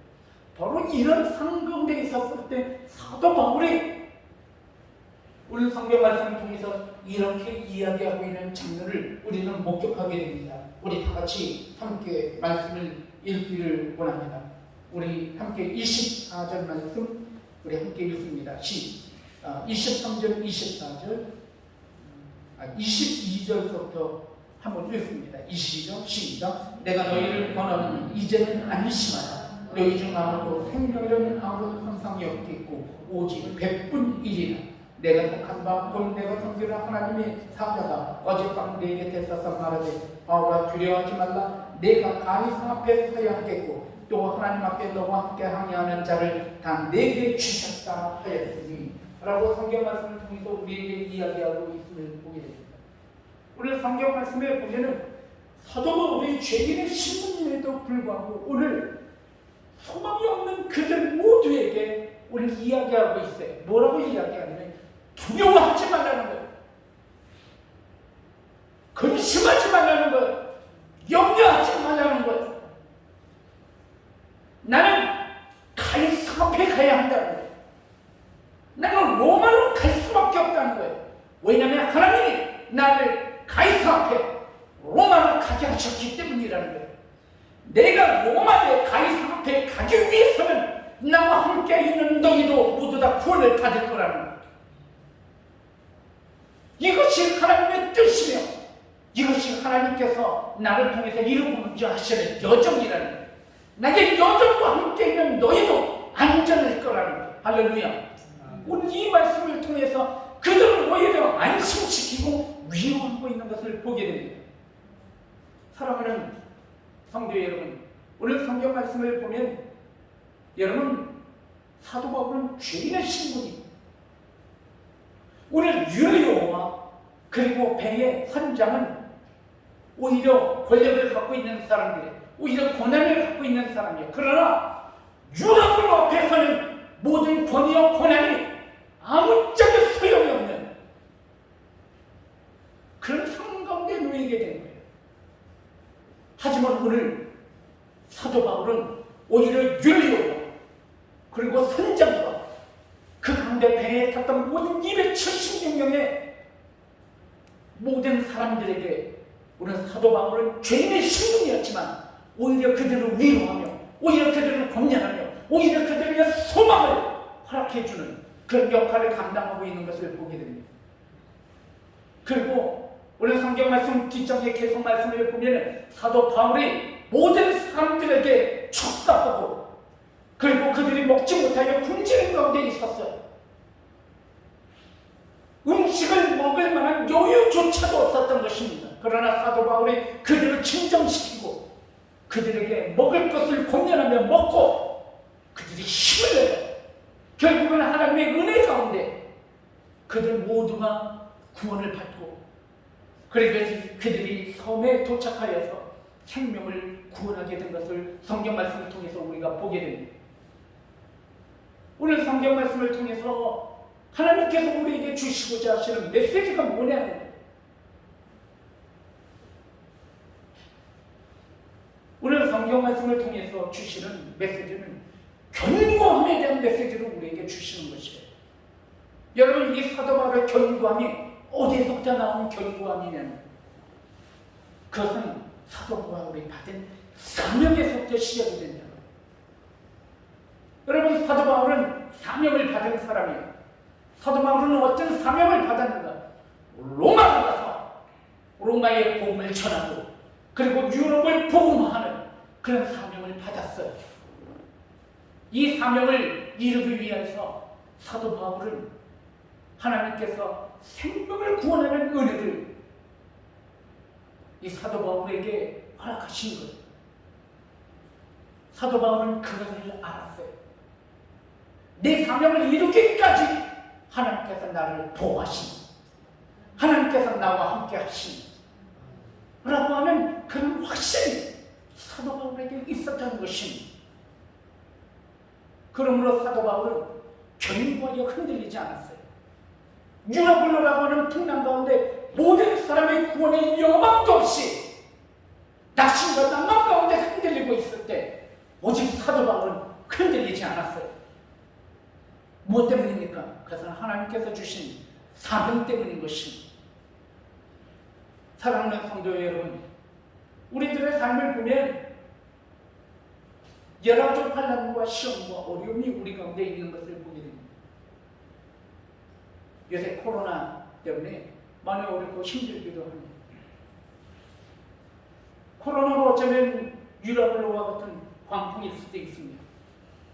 바로 이런 상황 가운데 있었을 때 사도 바울이 오늘 성경 말씀을 통해서 이렇게 이야기하고 있는 장면을 우리는 목격하게 됩니다. 우리 다 같이 함께 말씀을 읽기를 원합니다. 우리 함께 24절 말씀 우리 함께 읽습니다. 23절, 24절, 22절부터 한번 읽습니다. 22절 시작. 내가 너희를 권하노니 이제는 안심하라. 너희 중 아무도 생명이라는 아무런 상상이 없겠고 오직 100분이리라. 내가 속한 바 곧 내가 섬기는 하나님의 사자가 어젯밤 내 곁에 서서 말하되 바울아 두려워하지 말라. 내가 가이사 앞에 서야 하겠고 또 하나님 앞에 너와 함께 항해하는 자를 다 내게 주셨다 하였으니 라고 성경 말씀을 통해서 우리에게 이야기하고 있음을 보게 됩니다. 오늘 성경 말씀에 보면은 사도 바울의 죄인의 신분임에도 불구하고 오늘 소망이 없는 그들 모두에게 오늘 이야기하고 있어요. 뭐라고 이야기하냐면 두려워하지 말라는 거예요. 근심하지 말라는 거예요. 염려하지 말라는 거예요. 나는 가이사 앞에 가야 한다는 거예요. 나는 로마로 갈 수밖에 없다는 거예요. 왜냐하면 하나님이 나를 가이사 앞에 로마로 가게 하셨기 때문이라는 거예요. 내가 로마의 가이사 앞에 가기 위해서는 나와 함께 있는 너희도 모두 다 구원을 받을 거라는 거예요. 이것이 하나님의 뜻이며 이것이 하나님께서 나를 통해서 이루고자 하시는 여정이라는 거예요. 나의 여정과 함께 있는 너희도 안전할 거라는 거예요. 할렐루야. 오늘 이 말씀을 통해서 그들을 오히려 안심시키고 위로하고 있는 것을 보게 됩니다. 사랑하는 성도 여러분, 오늘 성경 말씀을 보면 여러분 사도 바울은 죄인의 신분입니다. 오늘 율리오와 그리고 배의 환장은 오히려 권력을 갖고 있는 사람들이에요. 오히려 고난을 갖고 있는 사람이에요. 그러나 유라굴 앞에서는 모든 권위와 고난이 아무짝에 소용이 없는 그런 상황 가운데 놓이게 된 거예요. 하지만 오늘 사도 바울은 오히려 율리오와 그리고 선장과 그 가운데 배에 탔던 모든 276명의 모든 사람들에게 오늘 사도 바울은 죄인의 신분이었지만 오히려 그들을 위로하며 오히려 그들을 권면하며 오히려 그들에게 소망을 허락해주는 그런 역할을 감당하고 있는 것을 보게 됩니다. 그리고 오늘 성경 말씀 뒷장에 계속 말씀을 보면 사도 바울이 모든 사람들에게 축사하고 그리고 그들이 먹지 못하여 굶주린 가운데 있었어요. 음식을 먹을 만한 여유조차도 없었던 것입니다. 그러나 사도 바울이 그들을 진정시키고 그들에게 먹을 것을 권면하며 먹고 그들이 힘을 내요. 결국은 하나님의 은혜 가운데 그들 모두가 구원을 받고 그래서 그들이 섬에 도착하여서 생명을 구원하게 된 것을 성경 말씀을 통해서 우리가 보게 됩니다. 오늘 성경 말씀을 통해서 하나님께서 우리에게 주시고자 하시는 메시지가 뭐냐는 거예요. 성경 말씀을 통해서 주시는 메시지는 견고함에 대한 메시지를 우리에게 주시는 것이에요. 여러분, 이 사도 바울의 견고함이 어디서부터 나온 견고함이냐면 그것은 사도 바울이 받은 사명에서부터 시작이 된다. 여러분, 사도 바울은 사명을 받은 사람이에요. 사도 바울은 어떤 사명을 받았는가? 로마로 가서 로마의 복음을 전하고 그리고 유럽을 복음화하는 그런 사명을 받았어요. 이 사명을 이루기 위해서 사도 바울은 하나님께서 생명을 구원하는 은혜를 이 사도 바울에게 허락하신 거예요. 사도 바울은 그것을 알았어요. 내 사명을 이루기까지 하나님께서 나를 보호하신, 하나님께서 나와 함께 하신 라고 하는 그런 확신이 사도 바울에게 있었던 것입니다. 그러므로 사도 바울은 견고하게 흔들리지 않았어요. 유라굴로라고 하는 풍랑 가운데 모든 사람의 구원의 여망도 없이 낙심과 낭만 가운데 흔들리고 있을 때 오직 사도 바울은 흔들리지 않았어요. 무엇 때문입니까? 그것은 하나님께서 주신 사명 때문인 것입니다. 사랑하는 성도 여러분, 우리들의 삶을 보면 여러 가지 환난과 시험과 어려움이 우리 가운데 있는 것을 보게 됩니다. 요새 코로나 때문에 많이 어렵고 힘들기도 합니다. 코로나가 어쩌면 유라굴로와 같은 광풍이 있을 때 있습니다.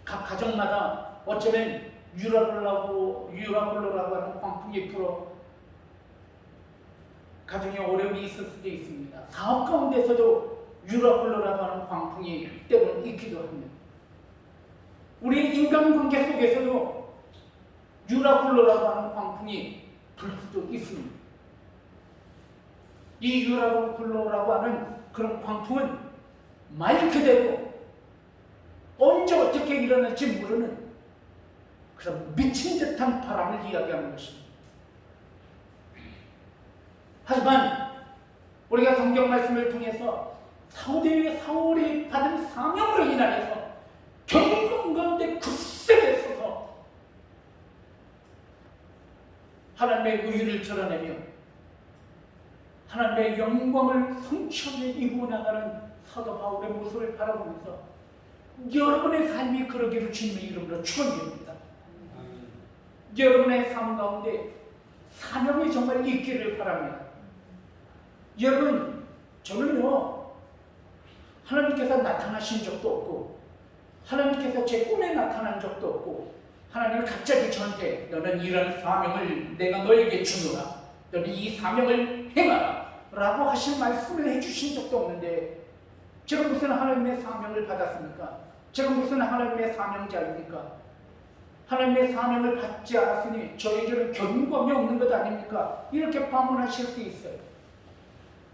각 가정마다 어쩌면 유라굴로라고 하는 광풍이 불어 가정에 어려움이 있을 수도 있습니다. 사업 가운데서도 유라굴로라고 하는 광풍이 때로는 있기도 합니다. 우리 인간관계 속에서도 유라굴로라고 하는 광풍이 불 수도 있습니다. 이 유라굴로라고 하는 그런 광풍은 말 그대로 언제 어떻게 일어날지 모르는 그런 미친 듯한 바람을 이야기하는 것입니다. 하지만 우리가 성경 말씀을 통해서 사울이 받은 사명으로 인하여서 경건 가운데 굳세게 서서 하나님의 의를 드러내며 하나님의 영광을 성취하며 이루어 나가는 사도 바울의 모습을 바라보면서 여러분의 삶이 그러기를 주님의 이름으로 축원드립니다. 여러분의 삶 가운데 사명이 정말 있기를 바랍니다. 여러분, 저는요 하나님께서 나타나신 적도 없고 하나님께서 제 꿈에 나타난 적도 없고 하나님은 갑자기 저한테 너는 이런 사명을 내가 너에게 주노라, 너는 이 사명을 행하라 라고 하신 말씀을 해주신 적도 없는데 제가 무슨 하나님의 사명을 받았습니까? 제가 무슨 하나님의 사명자입니까? 하나님의 사명을 받지 않았으니 저에게는 견고함이 없는 것 아닙니까? 이렇게 반문하실 수 있어요.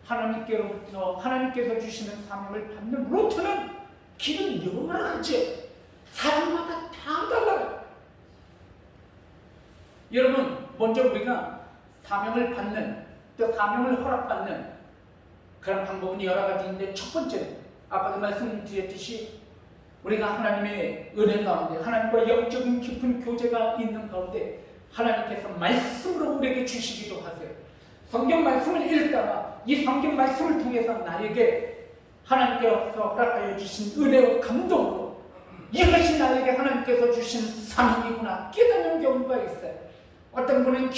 하나님께로부터 하나님께서 주시는 사명을 받는 루트는 길은 여러 가지, 사람마다 다 달라요. 여러분, 먼저 우리가 사명을 받는, 또 사명을 허락받는 그런 방법은 여러 가지인데 첫 번째는 아까도 말씀드렸듯이 우리가 하나님의 은혜 가운데 하나님과 영적인 깊은 교제가 있는 가운데 하나님께서 말씀으로 우리에게 주시기도 하세요. 성경 말씀을 읽다가 이 성경 말씀을 통해서 나에게 하나님께서 허락하여 주신 은혜와 감동으로 이것이 나에게 하나님께서 주신 사명이구나 깨닫는 경우가 있어요. 어떤 분은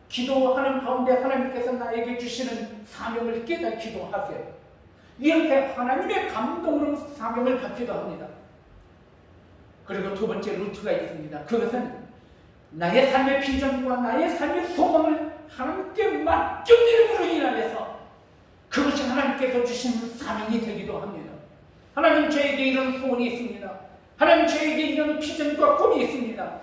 기도하는 가운데 하나님께서 나에게 주시는 사명을 깨닫기도 하세요. 이렇게 하나님의 감동으로 사명을 받기도 합니다. 그리고 두 번째 루트가 있습니다. 그것은 나의 삶의 비전과 나의 삶의 소망을 하나님께 맡겨드림으로 인하여서 그것이 하나님께서 주신 사명이 되기도 합니다. 하나님, 저에게 이런 소원이 있습니다. 하나님, 저에게 이런 비전과 꿈이 있습니다.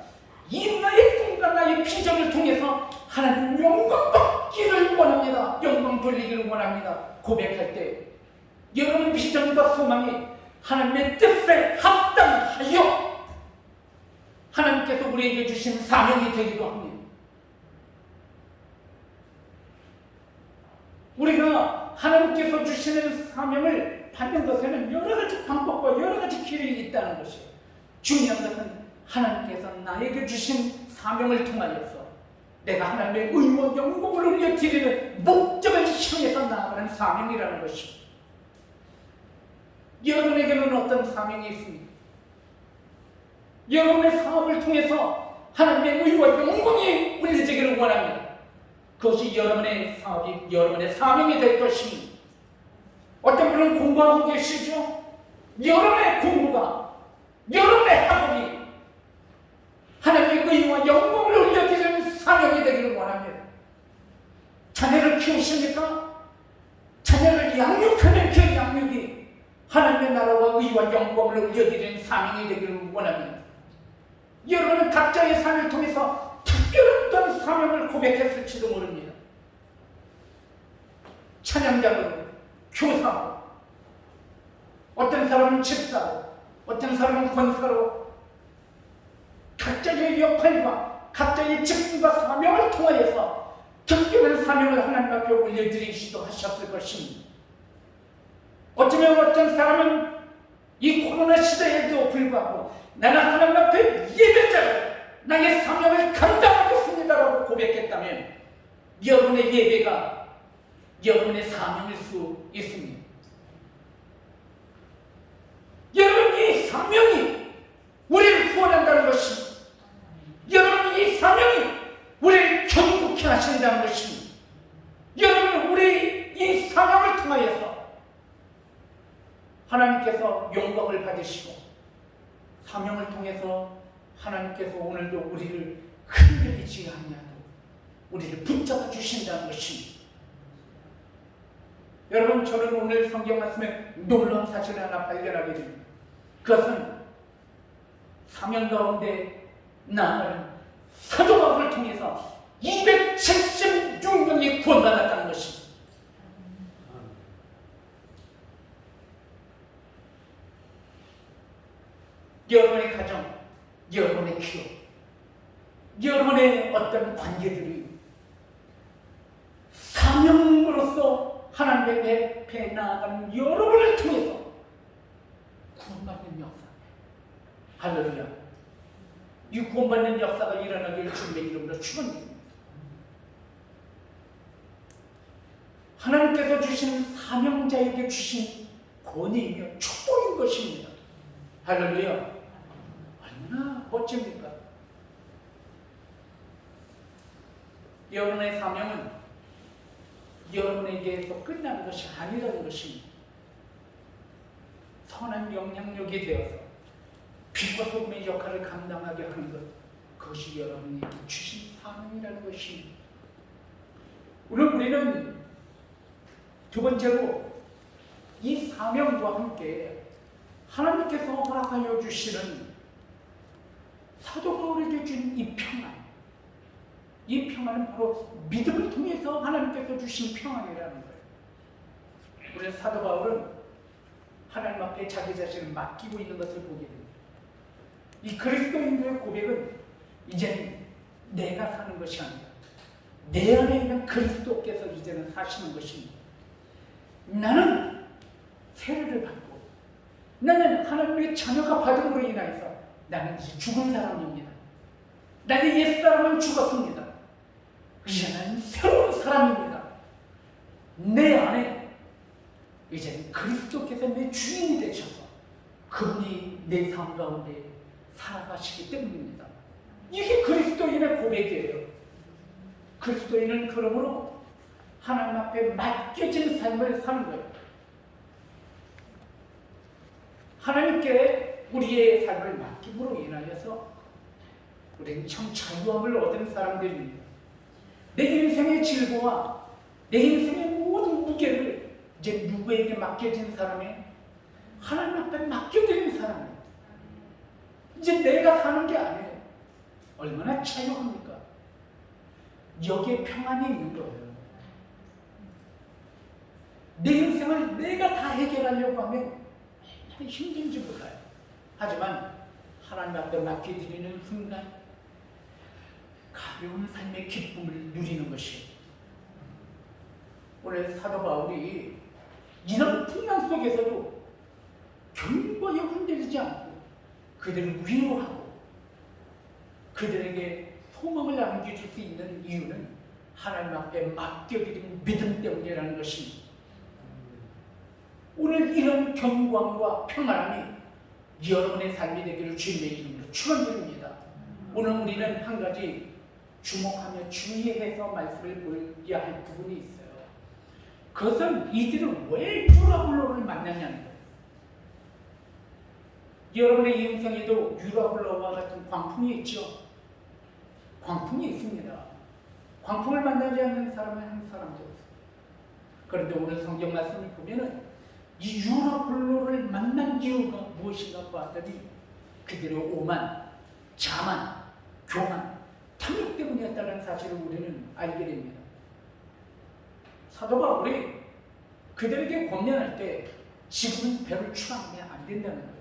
이 나의 꿈과 나의 비전을 통해서 하나님 영광 받기를 원합니다. 영광 돌리기를 원합니다. 고백할 때 여러분 비전과 소망이 하나님의 뜻에 합당하여 하나님께서 우리에게 주신 사명이 되기도 합니다. 우리가 하나님께서 주시는 사명을 받는 것에는 여러 가지 방법과 여러 가지 길이 있다는 것이에요. 중요한 것은 하나님께서 나에게 주신 사명을 통하여서 내가 하나님의 의와 영광을 올려드리는 목적을 향해서 나아가는 사명이라는 것입니다. 여러분에게는 어떤 사명이 있습니까? 여러분의 사업을 통해서 하나님의 의와 영광이 올려지기를 원합니다. 그것이 여러분의 사업이 여러분의 사명이 될 것입니다. 어떤 분은 공부하고 계시죠? 여러분의 공부가, 여러분의 학업이 하나님의 의와 영광을 올려드리는 사명이 되기를 원합니다. 자녀를 키우십니까? 자녀를 양육하는 그 양육이 하나님의 나라와 의와 영광을 올려드리는 사명이 되기를 원합니다. 여러분은 각자의 삶을 통해서 특별한 사명을 고백했을지도 모릅니다. 찬양자로, 교사로, 어떤 사람은 집사로, 어떤 사람은 권사로, 각자의 역할과 각자의 직분과 사명을 통하여서 특별한 사명을 하나님 앞에 올려드리기도 하셨을 것입니다. 어쩌면 어떤 사람은 이 코로나 시대에도 불구하고 나는 하나님 앞에 예배자로 나의 사명을 감당하겠습니다라고 고백했다면 여러분의 예배가 여러분의 사명일 수 있습니다. 여러분, 이 사명이 우리를 구원한다는 것입니다. 여러분, 이 사명이 우리를 경국케 하신다는 것입니다. 여러분, 우리 이 사명을 통하여서 하나님께서 영광을 받으시고 사명을 통해서 하나님께서 오늘도 우리를 흔들리지 아니하고 우리를 붙잡아 주신다는 것입니다. 여러분, 저는 오늘 성경 말씀에 놀라운 사실을 하나 발견하게 됩니다. 그것은 사명 가운데 나아가는 사도 바울을 통해서 276명이 구원받았다는 것입니다. 여러분의 가정, 여러분의 기업, 여러분의 어떤 관계들이 사명으로서 하나님의 배에 나아가는 여러분을 통해서 구원받는 역사. 할렐루야. 이 구원받는 역사가 일어나기를 주님의 이름으로 축원드립니다. 하나님께서 주신 사명자에게 주신 권위이며 축복인 것입니다. 할렐루야. 얼마나 멋집니까? 여러분의 사명은 여러분에게서 끝나는 것이 아니라는 것입니다. 선한 영향력이 되어서 빛과 소금의 역할을 감당하게 하는 것, 그것이 여러분에게 주신 사명이라는 것입니다. 오늘 우리는 두 번째로 이 사명과 함께 하나님께서 허락하여 주시는 사도 바울에게 준 이 평안, 이 평안은 바로 믿음을 통해서 하나님께서 주신 평안이라는 거예요. 우리 사도 바울은 하나님 앞에 자기 자신을 맡기고 있는 것을 보게 됩니다. 이 그리스도인들의 고백은 이제는 내가 사는 것이 아니라 내 안에 있는 그리스도께서 이제는 사시는 것입니다. 나는 세례를 받고 나는 하나님의 자녀가 받음으로 인하여서 나는 이제 죽은 사람입니다. 나의 옛사람은 죽었습니다. 이제는 새로운 사람입니다. 내 안에 이제는 그리스도께서 내 주인이 되셔서 그분이 내 삶 가운데 살아가시기 때문입니다. 이게 그리스도인의 고백이에요. 그리스도인은 그러므로 하나님 앞에 맡겨진 삶을 사는 거예요. 하나님께 우리의 삶을 맡김으로 인하여서 우리는 참 자유함을 얻은 사람들입니다. 내 인생의 질고와 내 인생의 모든 무게를 이제 누구에게 맡겨진 사람에 하나님 앞에 맡겨드린 사람이에요. 이제 내가 사는 게 아니에요. 얼마나 자유합니까? 여기에 평안이 있는 거예요. 내 인생을 내가 다 해결하려고 하면 얼마나 힘든지 몰라요. 하지만 하나님 앞에 맡겨드리는 순간 가벼운 삶의 기쁨을 누리는 것이 오늘 사도 바울이 이런 풍랑 속에서도 견고히 흔들리지 않고 그들을 위로하고 그들에게 소망을 안겨줄 수 있는 이유는 하나님 앞에 맡겨드린 믿음 때문이라는 것입니다. 오늘 이런 경광과 평안함이 여러분의 삶이 되기를 주님의 이름으로 축원드립니다. 오늘 우리는 한 가지 주목하며 주의해서 말씀을 보여야 할 부분이 있어요. 그것은 이들은 왜 유라굴로를 만났냐는 거예요. 여러분의 인생에도 유라굴로와 같은 광풍이 있죠. 광풍이 있습니다. 광풍을 만나지 않는 사람은 한 사람도 없어요. 그런데 오늘 성경 말씀을 보면은 이 유라굴로를 만난 이유가 무엇인가 봤더니 그들의 오만, 자만, 교만, 탐욕 때문이었다는 사실을 우리는 알게 됩니다. 사도 바울이 그들에게 권면할 때 지금은 배를 추락하면 안 된다는 거예요.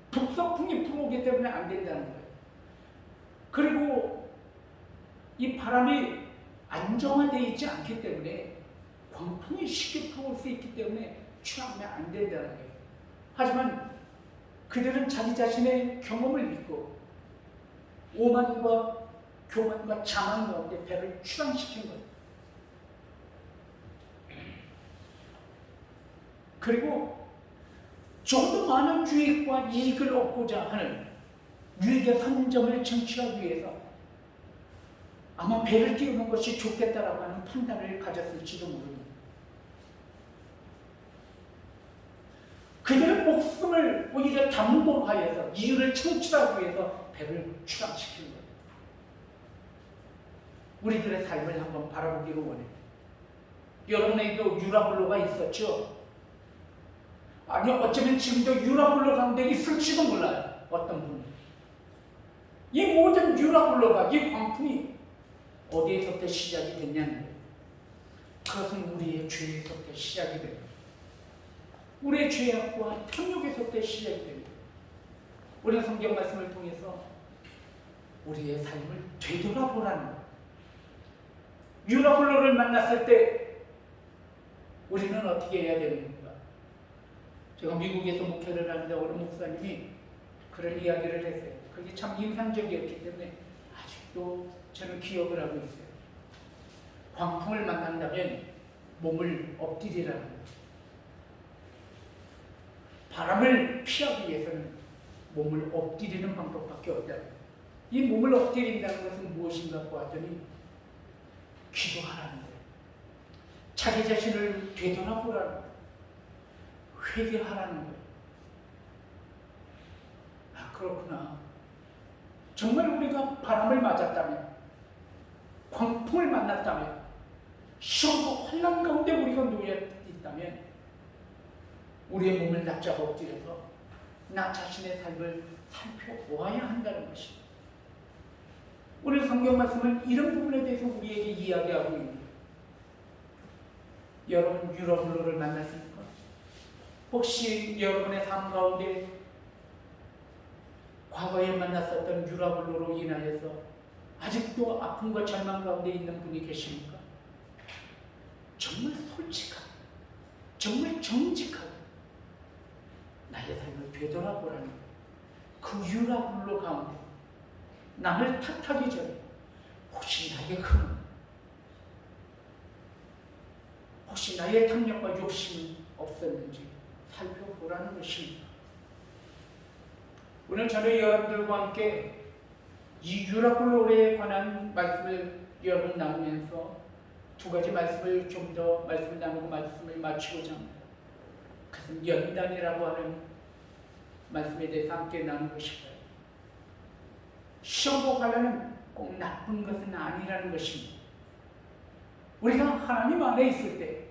북서풍이 불어오기 때문에 안 된다는 거예요. 그리고 이 바람이 안정화되어 있지 않기 때문에 광풍이 쉽게 불어올 수 있기 때문에 추락하면 안 된다는 거예요. 하지만 그들은 자기 자신의 경험을 믿고 오만과 교만과 자만 가운데 배를 추락시킨 거예요. 그리고 좀 더 많은 유익과 이익을 얻고자 하는 유익의 선점을 청취하기 위해서 아마 배를 띄우는 것이 좋겠다라고 하는 판단을 가졌을지도 모릅니다. 그들의 목숨을 오히려 담보하여서 이유를 청취하기 위해서 배를 추락시키는 거예요. 우리들의 삶을 한번 바라보기를 원해요. 여러분에게도 유라굴로가 있었죠? 아니 어쩌면 지금도 유라굴로 가운데 있을지도 몰라요. 어떤 분은. 이 모든 유라굴로가 이 광풍이 어디에서부터 시작이 됐냐는 거예요. 그것은 우리의 죄에서부터 시작이 됩니다. 우리의 죄악과 탐욕에서부터 시작이 됩니다. 우리는 성경 말씀을 통해서 우리의 삶을 되돌아보라는 거예요. 유라굴로를 만났을 때 우리는 어떻게 해야 되는 건가? 제가 미국에서 목회를 하는데 어느 목사님이 그런 이야기를 했어요. 그게 참 인상적이었기 때문에 아직도 저는 기억을 하고 있어요. 광풍을 만난다면 몸을 엎드리라는 거예요. 바람을 피하기 위해서는 몸을 엎드리는 방법밖에 없다. 이 몸을 엎드린다는 것은 무엇인가 보았더니 기도하라는 거예요. 자기 자신을 되돌아보라는 거예요. 회개하라는 거예요. 아, 그렇구나. 정말 우리가 바람을 맞았다면, 광풍을 만났다면, 시험과 환난 가운데 우리가 놓여 있다면, 우리의 몸을 납작 엎드려서 나 자신의 삶을 살펴보아야 한다는 것입니다. 오늘 성경 말씀은 이런 부분에 대해서 우리에게 이야기하고 있습니다. 여러분 유라굴로를 만났습니까? 혹시 여러분의 삶 가운데 과거에 만났었던 유라굴로로 인하여서 아직도 아픔과 절망 가운데 있는 분이 계십니까? 정말 솔직하고 정말 정직하고 나의 삶을 되돌아보라는 그 유라굴로 가운데 남을 탓하기 전에 혹시 나의 흥, 혹시 나의 탐욕과 욕심이 없었는지 살펴보라는 것입니다. 오늘 저는 여러분들과 함께 이 유라굴로에 관한 말씀을 여러분 나누면서 두 가지 말씀을 좀 더 말씀을 나누고 말씀을 마치고자 합니다. 그것은 연단이라고 하는 말씀에 대해서 함께 나누고 싶어요. 시험과 관련은 꼭 나쁜 것은 아니라는 것입니다. 우리가 하나님 안에 있을 때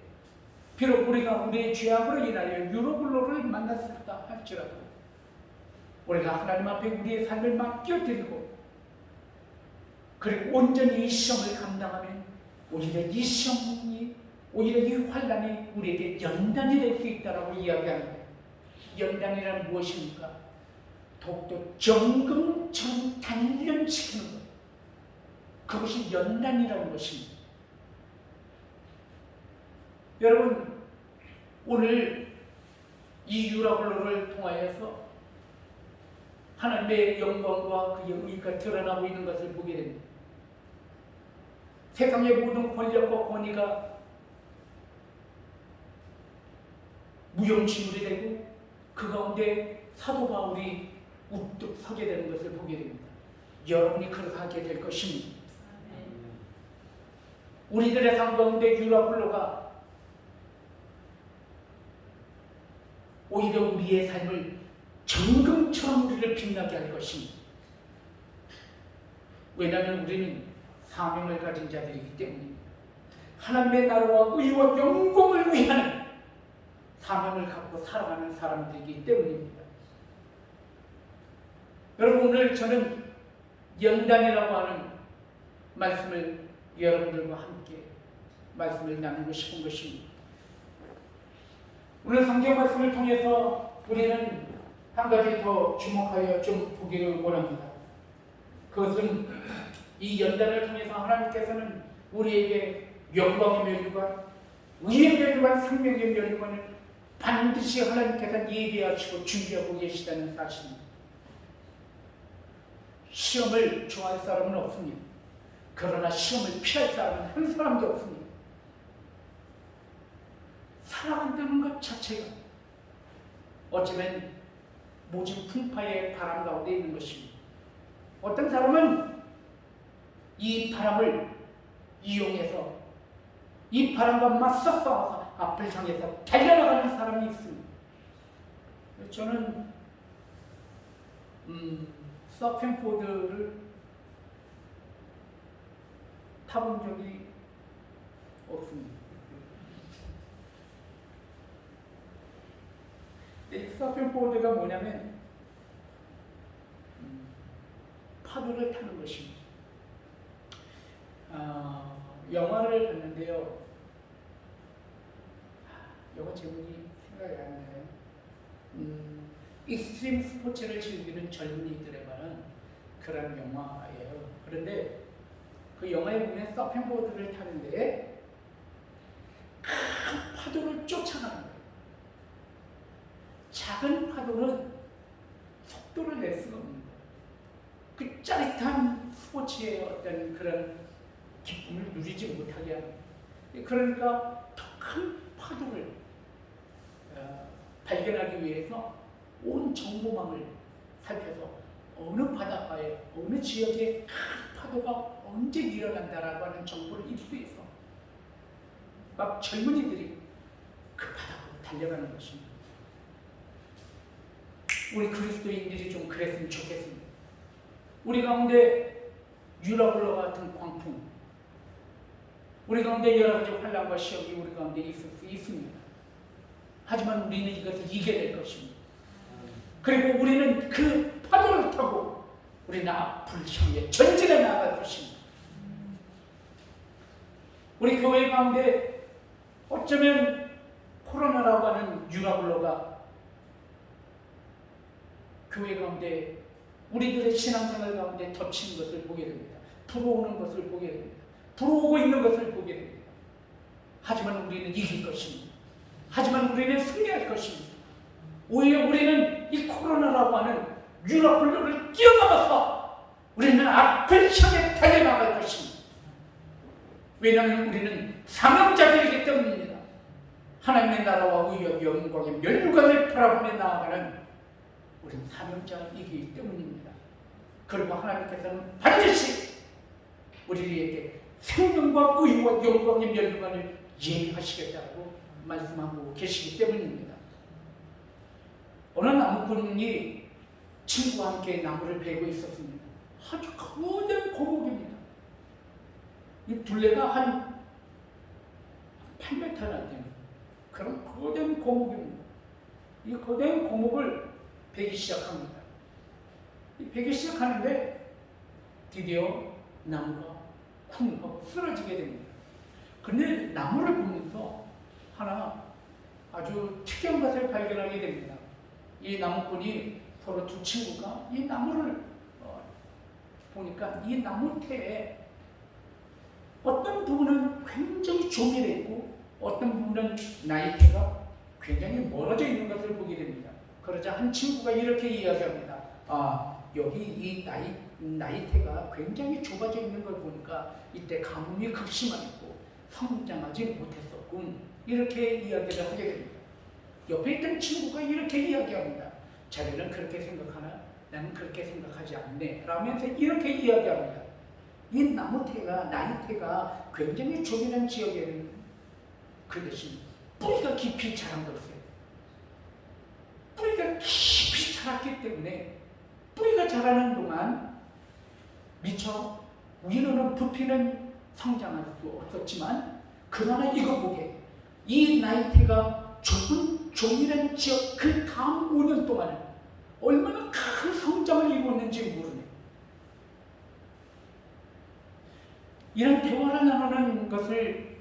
비록 우리가 우리의 죄악으로 인하여 유라굴로를 만났을까 할지라도 우리가 하나님 앞에 우리의 삶을 맡겨드리고 그리고 온전히 이 시험을 감당하면 오히려 이 시험이 오히려 이 환난이 우리에게 연단이 될 수 있다라고 이야기하는 거예요. 연단이란 무엇입니까? 더욱더 정금처럼 단련시키는 거예요. 그것이 연단이라는 것입니다. 여러분, 오늘 이 유라블로를 통하여서 하나님의 영광과 그의 의가 드러나고 있는 것을 보게 됩니다. 세상의 모든 권력과 권위가 무용지물이 되고 그 가운데 사도 바울이 우뚝 서게 되는 것을 보게 됩니다. 여러분이 그렇게 하게 될 것입니다. 우리들의 삶 가운데 유라블로가 오히려 우리의 삶을 정금처럼 우리를 빛나게 할 것입니다. 왜냐하면 우리는 사명을 가진 자들이기 때문입니다. 하나님의 나라와 의와 영광을 위하는 사명을 갖고 살아가는 사람들이기 때문입니다. 여러분, 오늘 저는 연단이라고 하는 말씀을 여러분들과 함께 말씀을 나누고 싶은 것입니다. 오늘 성경 말씀을 통해서 우리는 한 가지 더 주목하여 좀 보기를 원합니다. 그것은 이 연단을 통해서 하나님께서는 우리에게 영광의 멸류관, 의의 멸류관, 생명의 멸류관을 반드시 하나님께서 예비하시고 준비하고 계시다는 사실입니다. 시험을 좋아할 사람은 없습니다. 그러나 시험을 피할 사람은 한 사람도 없습니다. 살아간다는 것 자체가 어쩌면 모진 풍파의 바람 가운데 있는 것입니다. 어떤 사람은 이 바람을 이용해서 이 바람과 맞서 싸워서 앞을 향해서 달려나가는 사람이 있습니다. 저는 서핑보드를 타본 적이 없습니다. 이 서핑보드가 뭐냐면 파도를 타는 것입니다. 영화를 봤는데요. 영화 제목이 생각이 안 나요. 익스트림 스포츠를 즐기는 젊은이들에 관한 그런 영화예요. 그런데 그 영화에 보면 서핑보드를 타는데 큰 파도를 쫓아가는 거예요. 작은 파도는 속도를 낼 수가 없는 거예요. 그 짜릿한 스포츠의 어떤 그런 기쁨을 누리지 못하게 하는 거예요. 그러니까 더 큰 파도를 발견하기 위해서 온 정보망을 살펴서 어느 바닷가에 어느 지역에 큰 파도가 언제 일어난다라고 하는 정보를 입수해서 막 젊은이들이 그 바닷가로 달려가는 것입니다. 우리 그리스도인들이 좀 그랬으면 좋겠습니다. 우리 가운데 유라블로 같은 광풍, 우리 가운데 여러 가지 환난과 시험이 우리 가운데 있을 수 있습니다. 하지만 우리는 이것을 이겨낼 것입니다. 그리고 우리는 그 파도를 타고 우리는 앞을 향해 전진해 나갈 것입니다. 우리 교회 가운데 어쩌면 코로나라고 하는 유라블로가 교회 가운데 우리들의 신앙생활 가운데 덮치는 것을 보게 됩니다. 불어오는 것을 보게 됩니다. 불어오고 있는 것을 보게 됩니다. 하지만 우리는 이길 것입니다. 하지만 우리는 승리할 것입니다. 오히려 우리는 이 코로나라고 하는 유라블로를 뛰어넘어서 우리는 앞을 향해 달려나갈 것입니다. 왜냐하면 우리는 사명자들이기 때문입니다. 하나님의 나라와 의와 영광의 멸류관을 바라보며 나아가는 우리는 사명자이기 때문입니다. 그리고 하나님께서는 반드시 우리에게 생명과 의와 영광의 멸류관을 예비하시겠다고 말씀하고 계시기 때문입니다. 어느 나무꾼이 친구와 함께 나무를 베고 있었습니다. 아주 거대한 고목입니다. 이 둘레가 한 8m나 되는 그런 거대한 고목입니다. 이 거대한 고목을 베기 시작합니다. 베기 시작하는데 드디어 나무가 쿵 하고 쓰러지게 됩니다. 그런데 나무를 보면서 하나 아주 특이한 것을 발견하게 됩니다. 이 나무꾼이 서로 두 친구가 이 나무를 보니까 이 나무 태에 어떤 부분은 굉장히 조밀해 있고 어떤 분은 나이테가 굉장히 멀어져 있는 것을 보게 됩니다. 그러자 한 친구가 이렇게 이야기합니다. 여기 이 나이테가 굉장히 좁아져 있는 걸 보니까 이때 가뭄이 극심하고 성장하지 못했었군. 이렇게 이야기를 하게 됩니다. 옆에 있던 친구가 이렇게 이야기합니다. 자네는 그렇게 생각하나? 나는 그렇게 생각하지 않네. 라면서 이렇게 이야기합니다. 이 나이테가 굉장히 조용한 지역에는 그 대신 뿌리가 깊이 자란 것이에요. 뿌리가 깊이 자랐기 때문에 뿌리가 자라는 동안 미처 위로는 부피는 성장할 수 없었지만 그러나 이거 보게 이 나이테가 좁은 조용한 지역 그 다음 5년 동안은 얼마나 큰 성장을 이루었는지 모르네. 이런 대화를 나누는 것을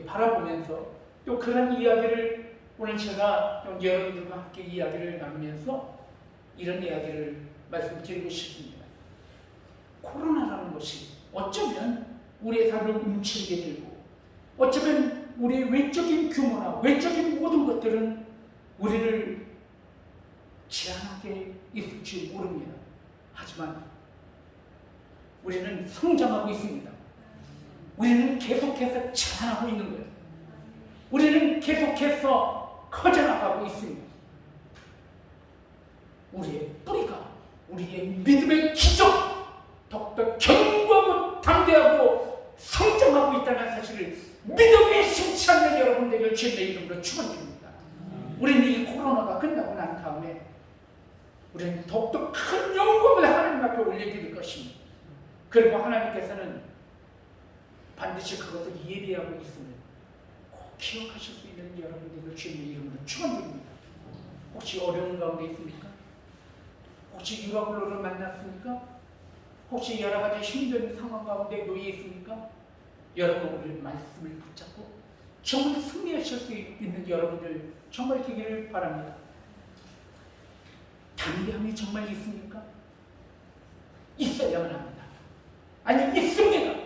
바라보면서 또 그런 이야기를 오늘 제가 여러분들과 함께 이야기를 나누면서 이런 이야기를 말씀드리고 싶습니다. 코로나라는 것이 어쩌면 우리의 삶을 움츠리게 되고 어쩌면 우리의 외적인 규모나 외적인 모든 것들은 우리를 제한하게 있을지 모릅니다. 하지만 우리는 성장하고 있습니다. 우리는 계속해서 자라나고 있는 거예요. 우리는 계속해서 커져나가고 있습니다. 우리의 뿌리가 우리의 믿음의 기적 더욱더 견고하고 담대하고 성장하고 있다는 사실을 믿음에 심치 않는 여러분들을 주님의 이름으로 축원드립니다. 우리는 이 코로나가 끝나고 난 다음에 우리는 더욱더 큰 영광을 하나님 앞에 올려드릴 것입니다. 그리고 하나님께서는 반드시 그것을 예비하고 있음을 꼭 기억하실 수 있는 여러분들을 주님의 이름으로 축원드립니다. 혹시 어려운 가운데 있습니까? 혹시 유아불로를 만났습니까? 혹시 여러 가지 힘든 상황 가운데 놓여 있습니까? 여러분 오늘 말씀을 붙잡고 정말 승리하실 수 있는 여러분들 정말 되기를 바랍니다. 담대함이 정말 있습니까? 있어야만 합니다. 아니 있습니다.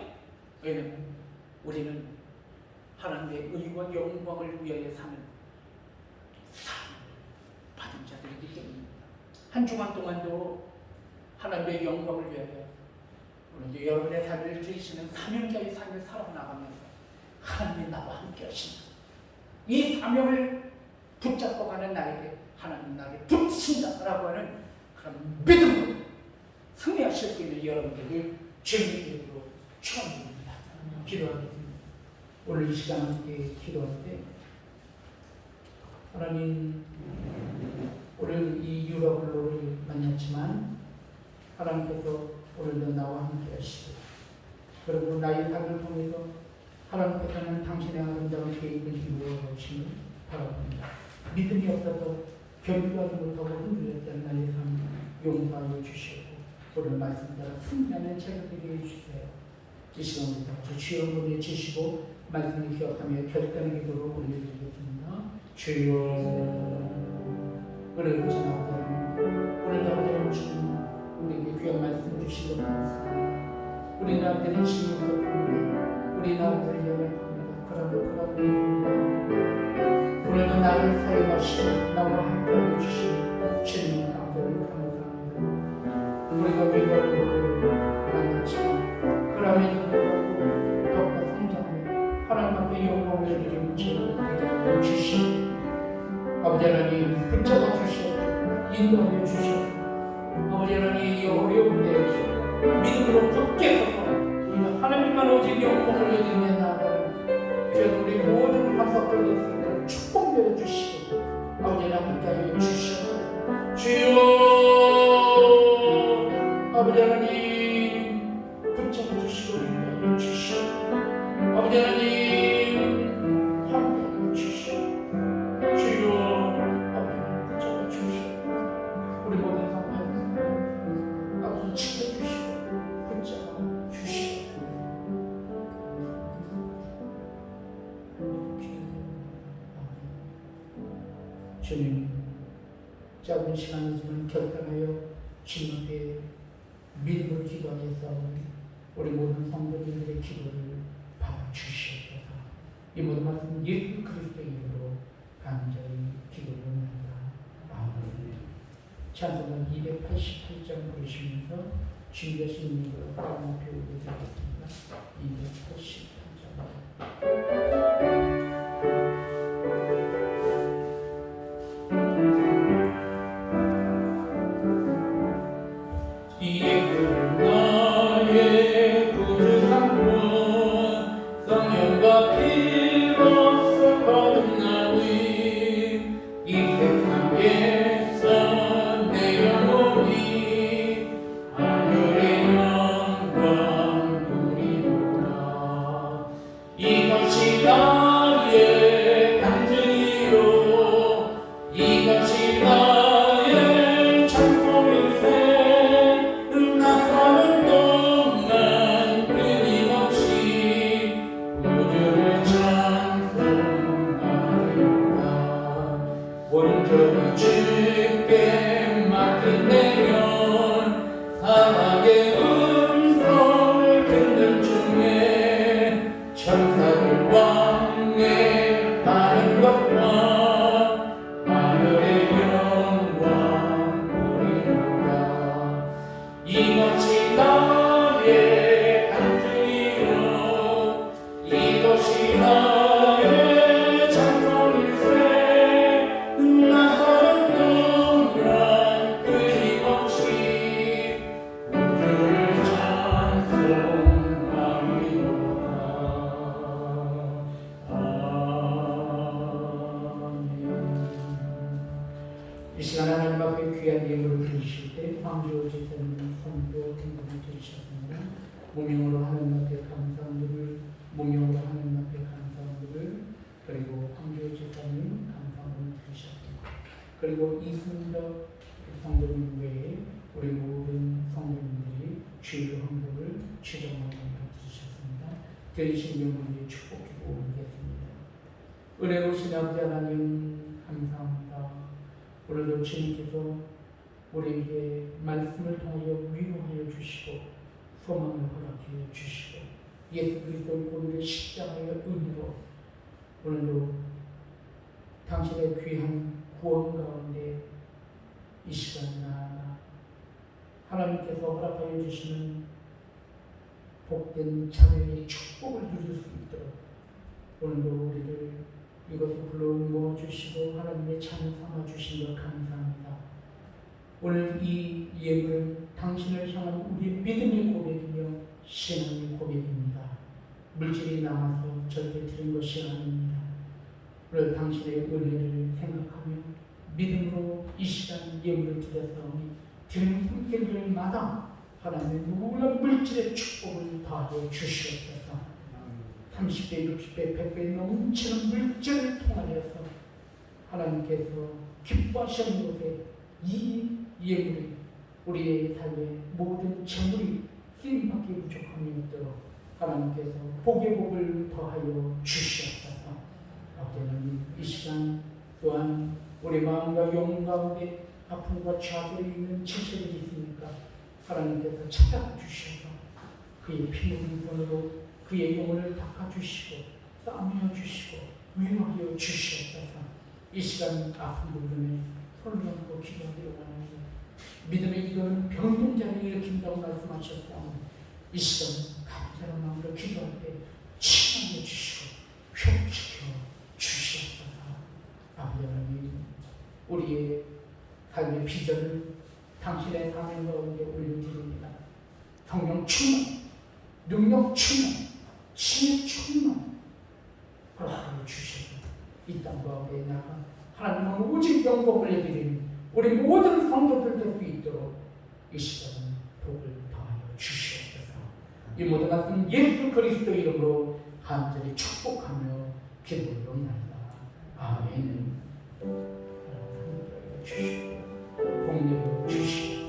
왜냐하면 우리는 하나님의 의와 영광을 위하여 사는 삶을 받은 자들이기 때문입니다. 한 주간 동안도 하나님의 영광을 위하여 오늘 여러분의 삶을 드리시는 사명자의 삶을 살아나가면서 하나님이 나와 함께 하신다. 이 사명을 붙잡고 가는 나에게 하나님 나를 붙이신다라고 하는 그런 믿음으로 승리하실 수 있는 여러분들을 주님의 이름으로 축원드립니다. 기도하겠습니다. 오늘 이 시간 함께 기도할 때 하나님 오늘 이 유라블로를 만났지만 하나님께서 오늘도 나와 함께 하시고 그리고 나의 삶을 통해서 하나님께서는 당신의 아름다운 계획을 이루어 오심을 바랍니다. 믿음이 없어서 견디하지 못하고 흔들렸던 나의 삶 용서하여 주시고 오늘 말씀대로 승리하는 체력 되게 해주세요. 이 시간부터 주여 보내 주시고 말씀을 기억하며 결단의 기도로 올려드리겠습니다. 주여 은혜를 전하고 오늘 아버지를 주신 우리에게 귀한 말씀 주시고 감사합니다. 우리 나들이 주님을 덮습니다. 우리 나들이 연락합니다. 그러므로 오늘도 나를 사용하시고 나와 함께 해주신 주님 아버지를 감사합니다. 우리가 위로를 만났지만 그럼에도 불구하고 더욱더 성장하며 하나님 앞에 영광을 드리는 주님을 주시고 아버지 하나님 붙잡아 주시옵소서 인도하여 주시옵소서 아버지 하나님 이 어려운 때에서 믿음으로 굳게 서서 우리는 하나님만 오직 영광을 드리며 나아가는 주여 우리 모든 박사들 됐습니다. 축복 내려주시고 아버지 하나님 함께하여 주시옵소서 주여 아버지 하나님 붙잡아 주시고 인도하여 주시옵소서 아버지 하나님 함께하여 주시옵소서 주여 아버지 붙잡아 주시옵소서 우리 모든 성도들 아버지 지켜주시고 붙잡아 주시옵소서 주님 짧은 시간이지만 결단하여 주님 앞에 믿음을 기도하여 싸우는 우리 모든 성도들의 기도를 받아주시옵소서 이 모든 말씀 예수 그리스도의 이름으로 간절히 기도합니다. 아멘. 찬송가 288장 부르시면서 준비하신 이름으로 하나님 앞에 올려드리겠습니다. 288장. 나의 구주상권 성령과 피로써 거듭나니 이 세상에서 내 영혼이 하늘의 영광 누리도다. 이것이 나의 간증이요 이것이 나의 찬송일세. 나사는 동안 끊임없이 우주를 찬송하리라. 온전히 주께 맡긴내면 사랑의 음성을 듣는 중에 천사들 왕래하는 것과 하늘의 영광 보리로다. 이것이 나의 간증이요 이것이 나의 찬송일세. 나사는 동안 끊임없이 우주를 찬송하리로다. 아멘. 이 시간 하나님 앞에 귀한 예물을 드리실 때 황조 제사님 성도 등등을 드리셨습니다. 무명으로 하나님 앞에 감사함을 무명으로 하나님 앞에 감사함을 그리고 황조 제사님 감사함을 드리셨습니다. 그리고 이승덕 성도님 외에 우리 모든 성도님들이 주일 헌금을 추정하는 드리셨습니다. 드리신 영혼의 축복기도 올리겠습니다. 은혜로우신 아버지 하나님 감사합니다. 오늘도 주님께서 우리에게 말씀을 통하여 위로하여 주시고 소망을 허락하여 주시고 예수 그리스도의 보혈의 십자가의 은혜로 오늘도 당신의 귀한 구원 가운데 이 시간 나아가 하나님께서 허락하여 주시는 복된 자녀의 축복을 누릴 수 있도록 오늘도 우리를 이것을 불러 모아주시고 하나님의 찬 삼아주신 것 감사합니다. 오늘 이 예물은 당신을 향한 우리의 믿음의 고백이며 신앙의 고백입니다. 물질이 남아서 절대 드린 것이 아닙니다. 오늘 당신의 은혜를 생각하며 믿음으로 이 시간 예물을 드렸사오니 드리는 손길들마다 하나님의 무궁한 물질의 축복을 더하여 주시옵소서. 30배, 60배, 100배 넘치는 물질을 통하여서 하나님께서 기뻐하시는 곳에 이 예물이 우리의 삶의 모든 재물이 쓰임받기 부족함이 없도록 하나님께서 복의 복을 더하여 주시옵소서. 아버지 하나님 이 시간 또한 우리 마음과 영혼 가운데 아픔과 좌절이 있는 지체들이 있으니까 하나님께서 찾아주셔서 그의 피 묻은 손으로 그의 영혼을 닦아주시고 싸매어 주시고 위로하여 주시옵소서. 이 시간 아픈 부분에 손을 얹고 기도하기를 원합니다. 믿음의 기도는 병든 자를 일으킨다고 말씀하셨사오니 이 시간 간절한 마음으로 기도할 때 치유하여 주시고 회복시켜 주시옵소서. 아버지 하나님 우리의 삶의 비전을 당신의 사명 가운데 올려드립니다. 성령 충만, 능력 충만, 신의 충만 허락하여 주셔서 이 땅 가운데 나가 하나님은 오직 영광을 올려드리는 우리 모든 성도들 될 수 있도록 이 시간은 복을 더하여 주시옵소서. 이 모든 말씀 예수 그리스도 이름으로 간절히 축복하며 기도하옵나이다. 아멘. 주시고 복내려 주시고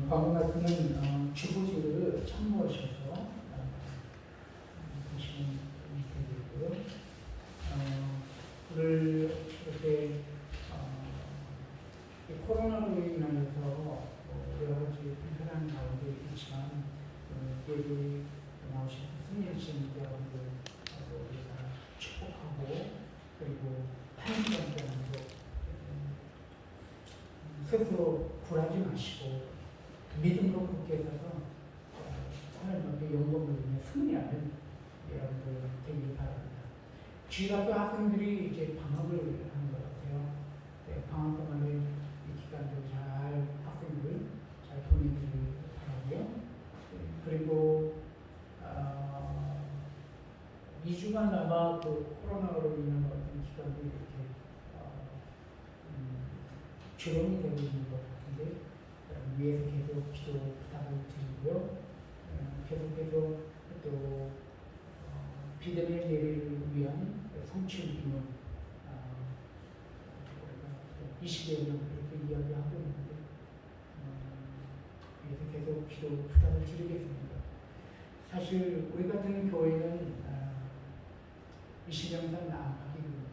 방금 말씀은 주보지를 참고하셔서 여러 가지 불편한 가운데 있지만 예배 나오신 승리하신 여러분들 우리가 축복하고 그리고 한 시간 동안도 스스로 굴하지 마시고 믿음으로 굳게 서서 하나님 앞에 영광을 위해 승리하는 여러분들 되길 바랍니다. 주일학교 학생들이 이제 방학을 하는 것 같아요. 네, 방학 동안에 이 기간도 잘 학생들 잘 보내드리길 바라고요. 그리고 2주간 아마 그 코로나로 인한 어떤 기간도 이렇게 조정이 되고 있는 것 같은데 위에서 계속 기도 부탁을 드리고요. 계속해서 또 비대면 예배를 위한 성취를 이룬 20여 명 이렇게 이야기하고 있는데 위에서 계속 기도 부탁을 드리겠습니다. 사실 우리 같은 교회는 미시령산 안팎입니다.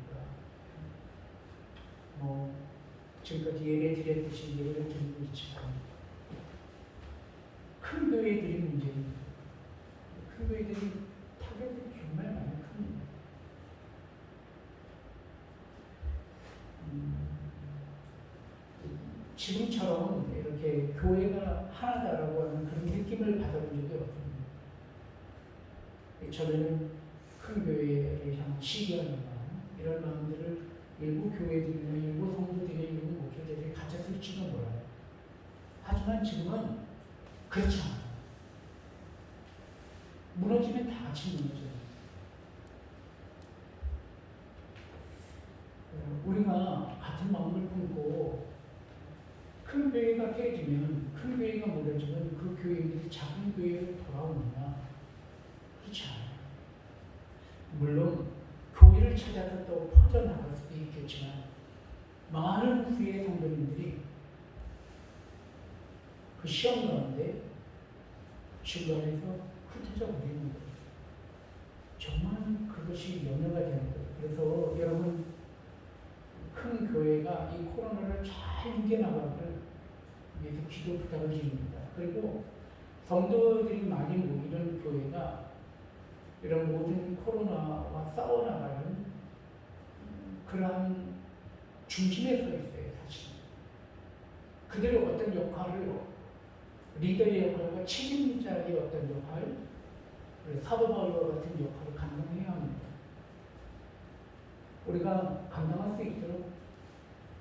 지금까지 예배 드렸듯이 예배를 드리고 있지만 큰 교회들이 문제입니다. 큰 교회들이 타격이 정말 많이 큽니다. 지금처럼 이렇게 교회가 하나다라고 하는 그런 느낌을 받아본 적이 없습니다. 저는 큰 교회를 향한 시기하는 마음, 이런 마음들을 일부 교회들이나 일부 성도들이 있는 목회자들이 가졌을지도 몰라요. 하지만 지금은 그렇지 않아요. 무너지면 다 같이 무너져요. 우리가 같은 마음을 품고 큰 교회가 깨지면, 큰 교회가 무너지면 그 교회들이 작은 교회로 돌아오느냐? 그렇지 않아요. 물론 교회를 찾아서 또 퍼져나갈 수도 있겠지만 많은 후의 성도님들이 그 시험 가운데 중간에서 흩어져 버리는 거예요. 정말 그것이 연회가 되는 거예요. 그래서 여러분 큰 교회가 이 코로나를 잘 이겨나가기를 위해서 기도 부탁을 드립니다. 그리고 성도들이 많이 모이는 교회가 이런 모든 코로나와 싸워나가는 그러한 중심에 서 있어요, 사실. 그들의 어떤 역할을, 리더의 역할과 책임자의 어떤 역할, 사도 바울과 같은 역할을 감당해야 합니다. 우리가 감당할 수 있도록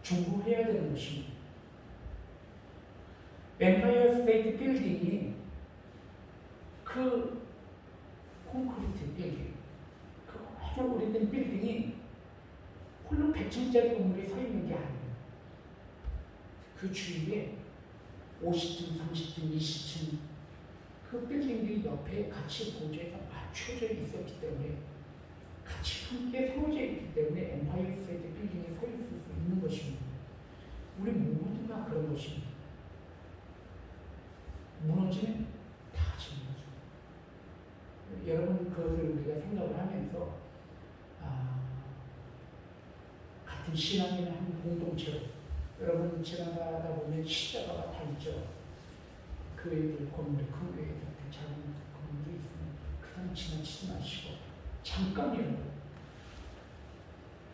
중보해야 되는 것입니다. 엠파이어 스테이트 빌딩이 그 콘크리트 빌딩, 그 아주 오래된 빌딩이 홀로 100층짜리 건물에 서 있는 게 아니에요. 그 주위에 50층, 30층, 20층 그 빌딩들이 옆에 같이 보조해서 맞춰져 있었기 때문에 같이 함께 세워져 있기 때문에 엠파이어 스테이트 빌딩에 서 있을 수 있는 것입니다. 우리 모두가 그런 것입니다. 무너지면 다 같이 무너져요. 여러분 그것을 우리가 생각을 하면서 같은 신앙의 한 공동체로 여러분 지나가다 보면 십자가가 다 있죠. 교회들 건물에 큰 교회들 작은 건물이 있으면 그냥 지나치지 마시고 잠깐이라도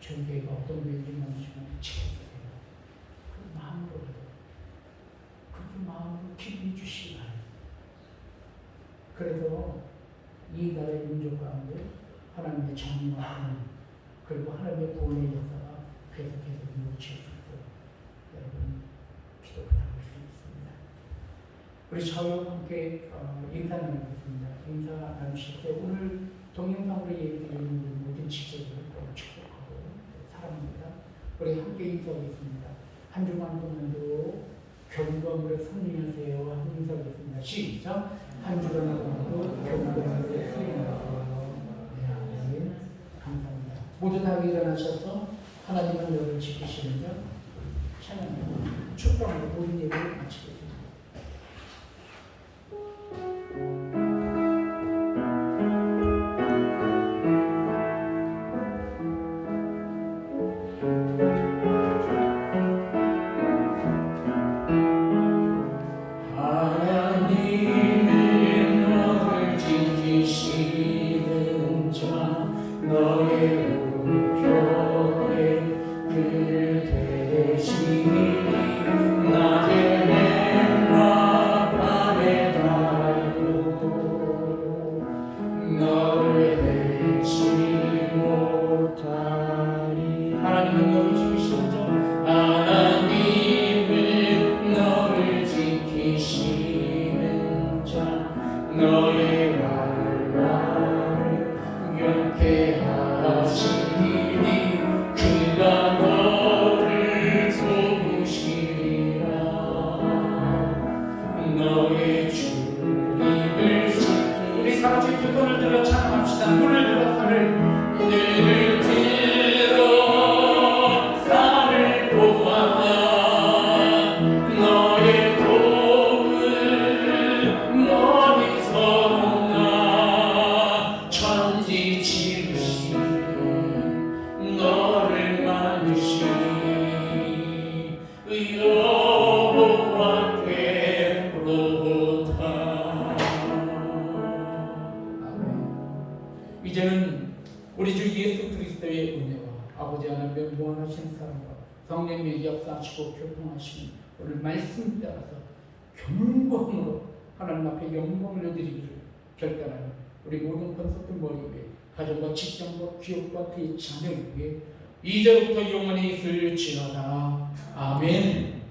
저희 교회가 어떤 교회인지 모르지만 지켜주세요. 그 마음으로라도 그 마음으로 기도해 주시기 바랍니다. 그래서 이 나라의 민족 가운데 하나님의 정의와 하나님 그리고 하나님의 구원의 역사가 계속해서 이루어질 수 있도록 여러분 기도 부탁드리겠습니다. 우리 저와 함께 인사 나누겠습니다. 인사 나누실 때 오늘 동영상으로 예배드리는 모든 지체들을 축복하고 사랑합니다. 우리 함께 인사하겠습니다. 한 주간 동안도 경건으로 승리하세요. 하고 인사하겠습니다. 시작. 한 주간 동안도 경건으로 승리하세요. 네, 감사합니다. 모두 다 일어나셔서 하나님은 너를 지키시는가 찬양합니다. 축복하고 모든 예배를 마치겠습니다. 너의 우편에 그를 대신이 낮에 맹과 밤에 달고 너를 해치 못하리. 하나님은 너를 지키시죠. 하나님은 너를 지키시는 자 너의 말라를 명쾌하시니 그가 너를 도우시리라. 너의 주님을 지키. 우리 같이 두 손을 들어 찬양합시다. 눈을 들어 산을 눈을 들어 산을 보아라. 너의 도움을 어디서 오나. 천지 지으신 너를 만드신 여호와께로다. 아멘. 이제는 우리 주 예수 그리스도의 은혜와 아버지 하나님의 무한하신 사랑과 성령의 역사하시고 교통하시는 오늘 말씀 따라서 경건으로 하나님 앞에 영광을 드리기를 결단하는 우리 모든 권속들 머리 위에 가정과 직장과 기업과 그의 자녀 위에 이제부터 영원히 있을지어다. 아멘.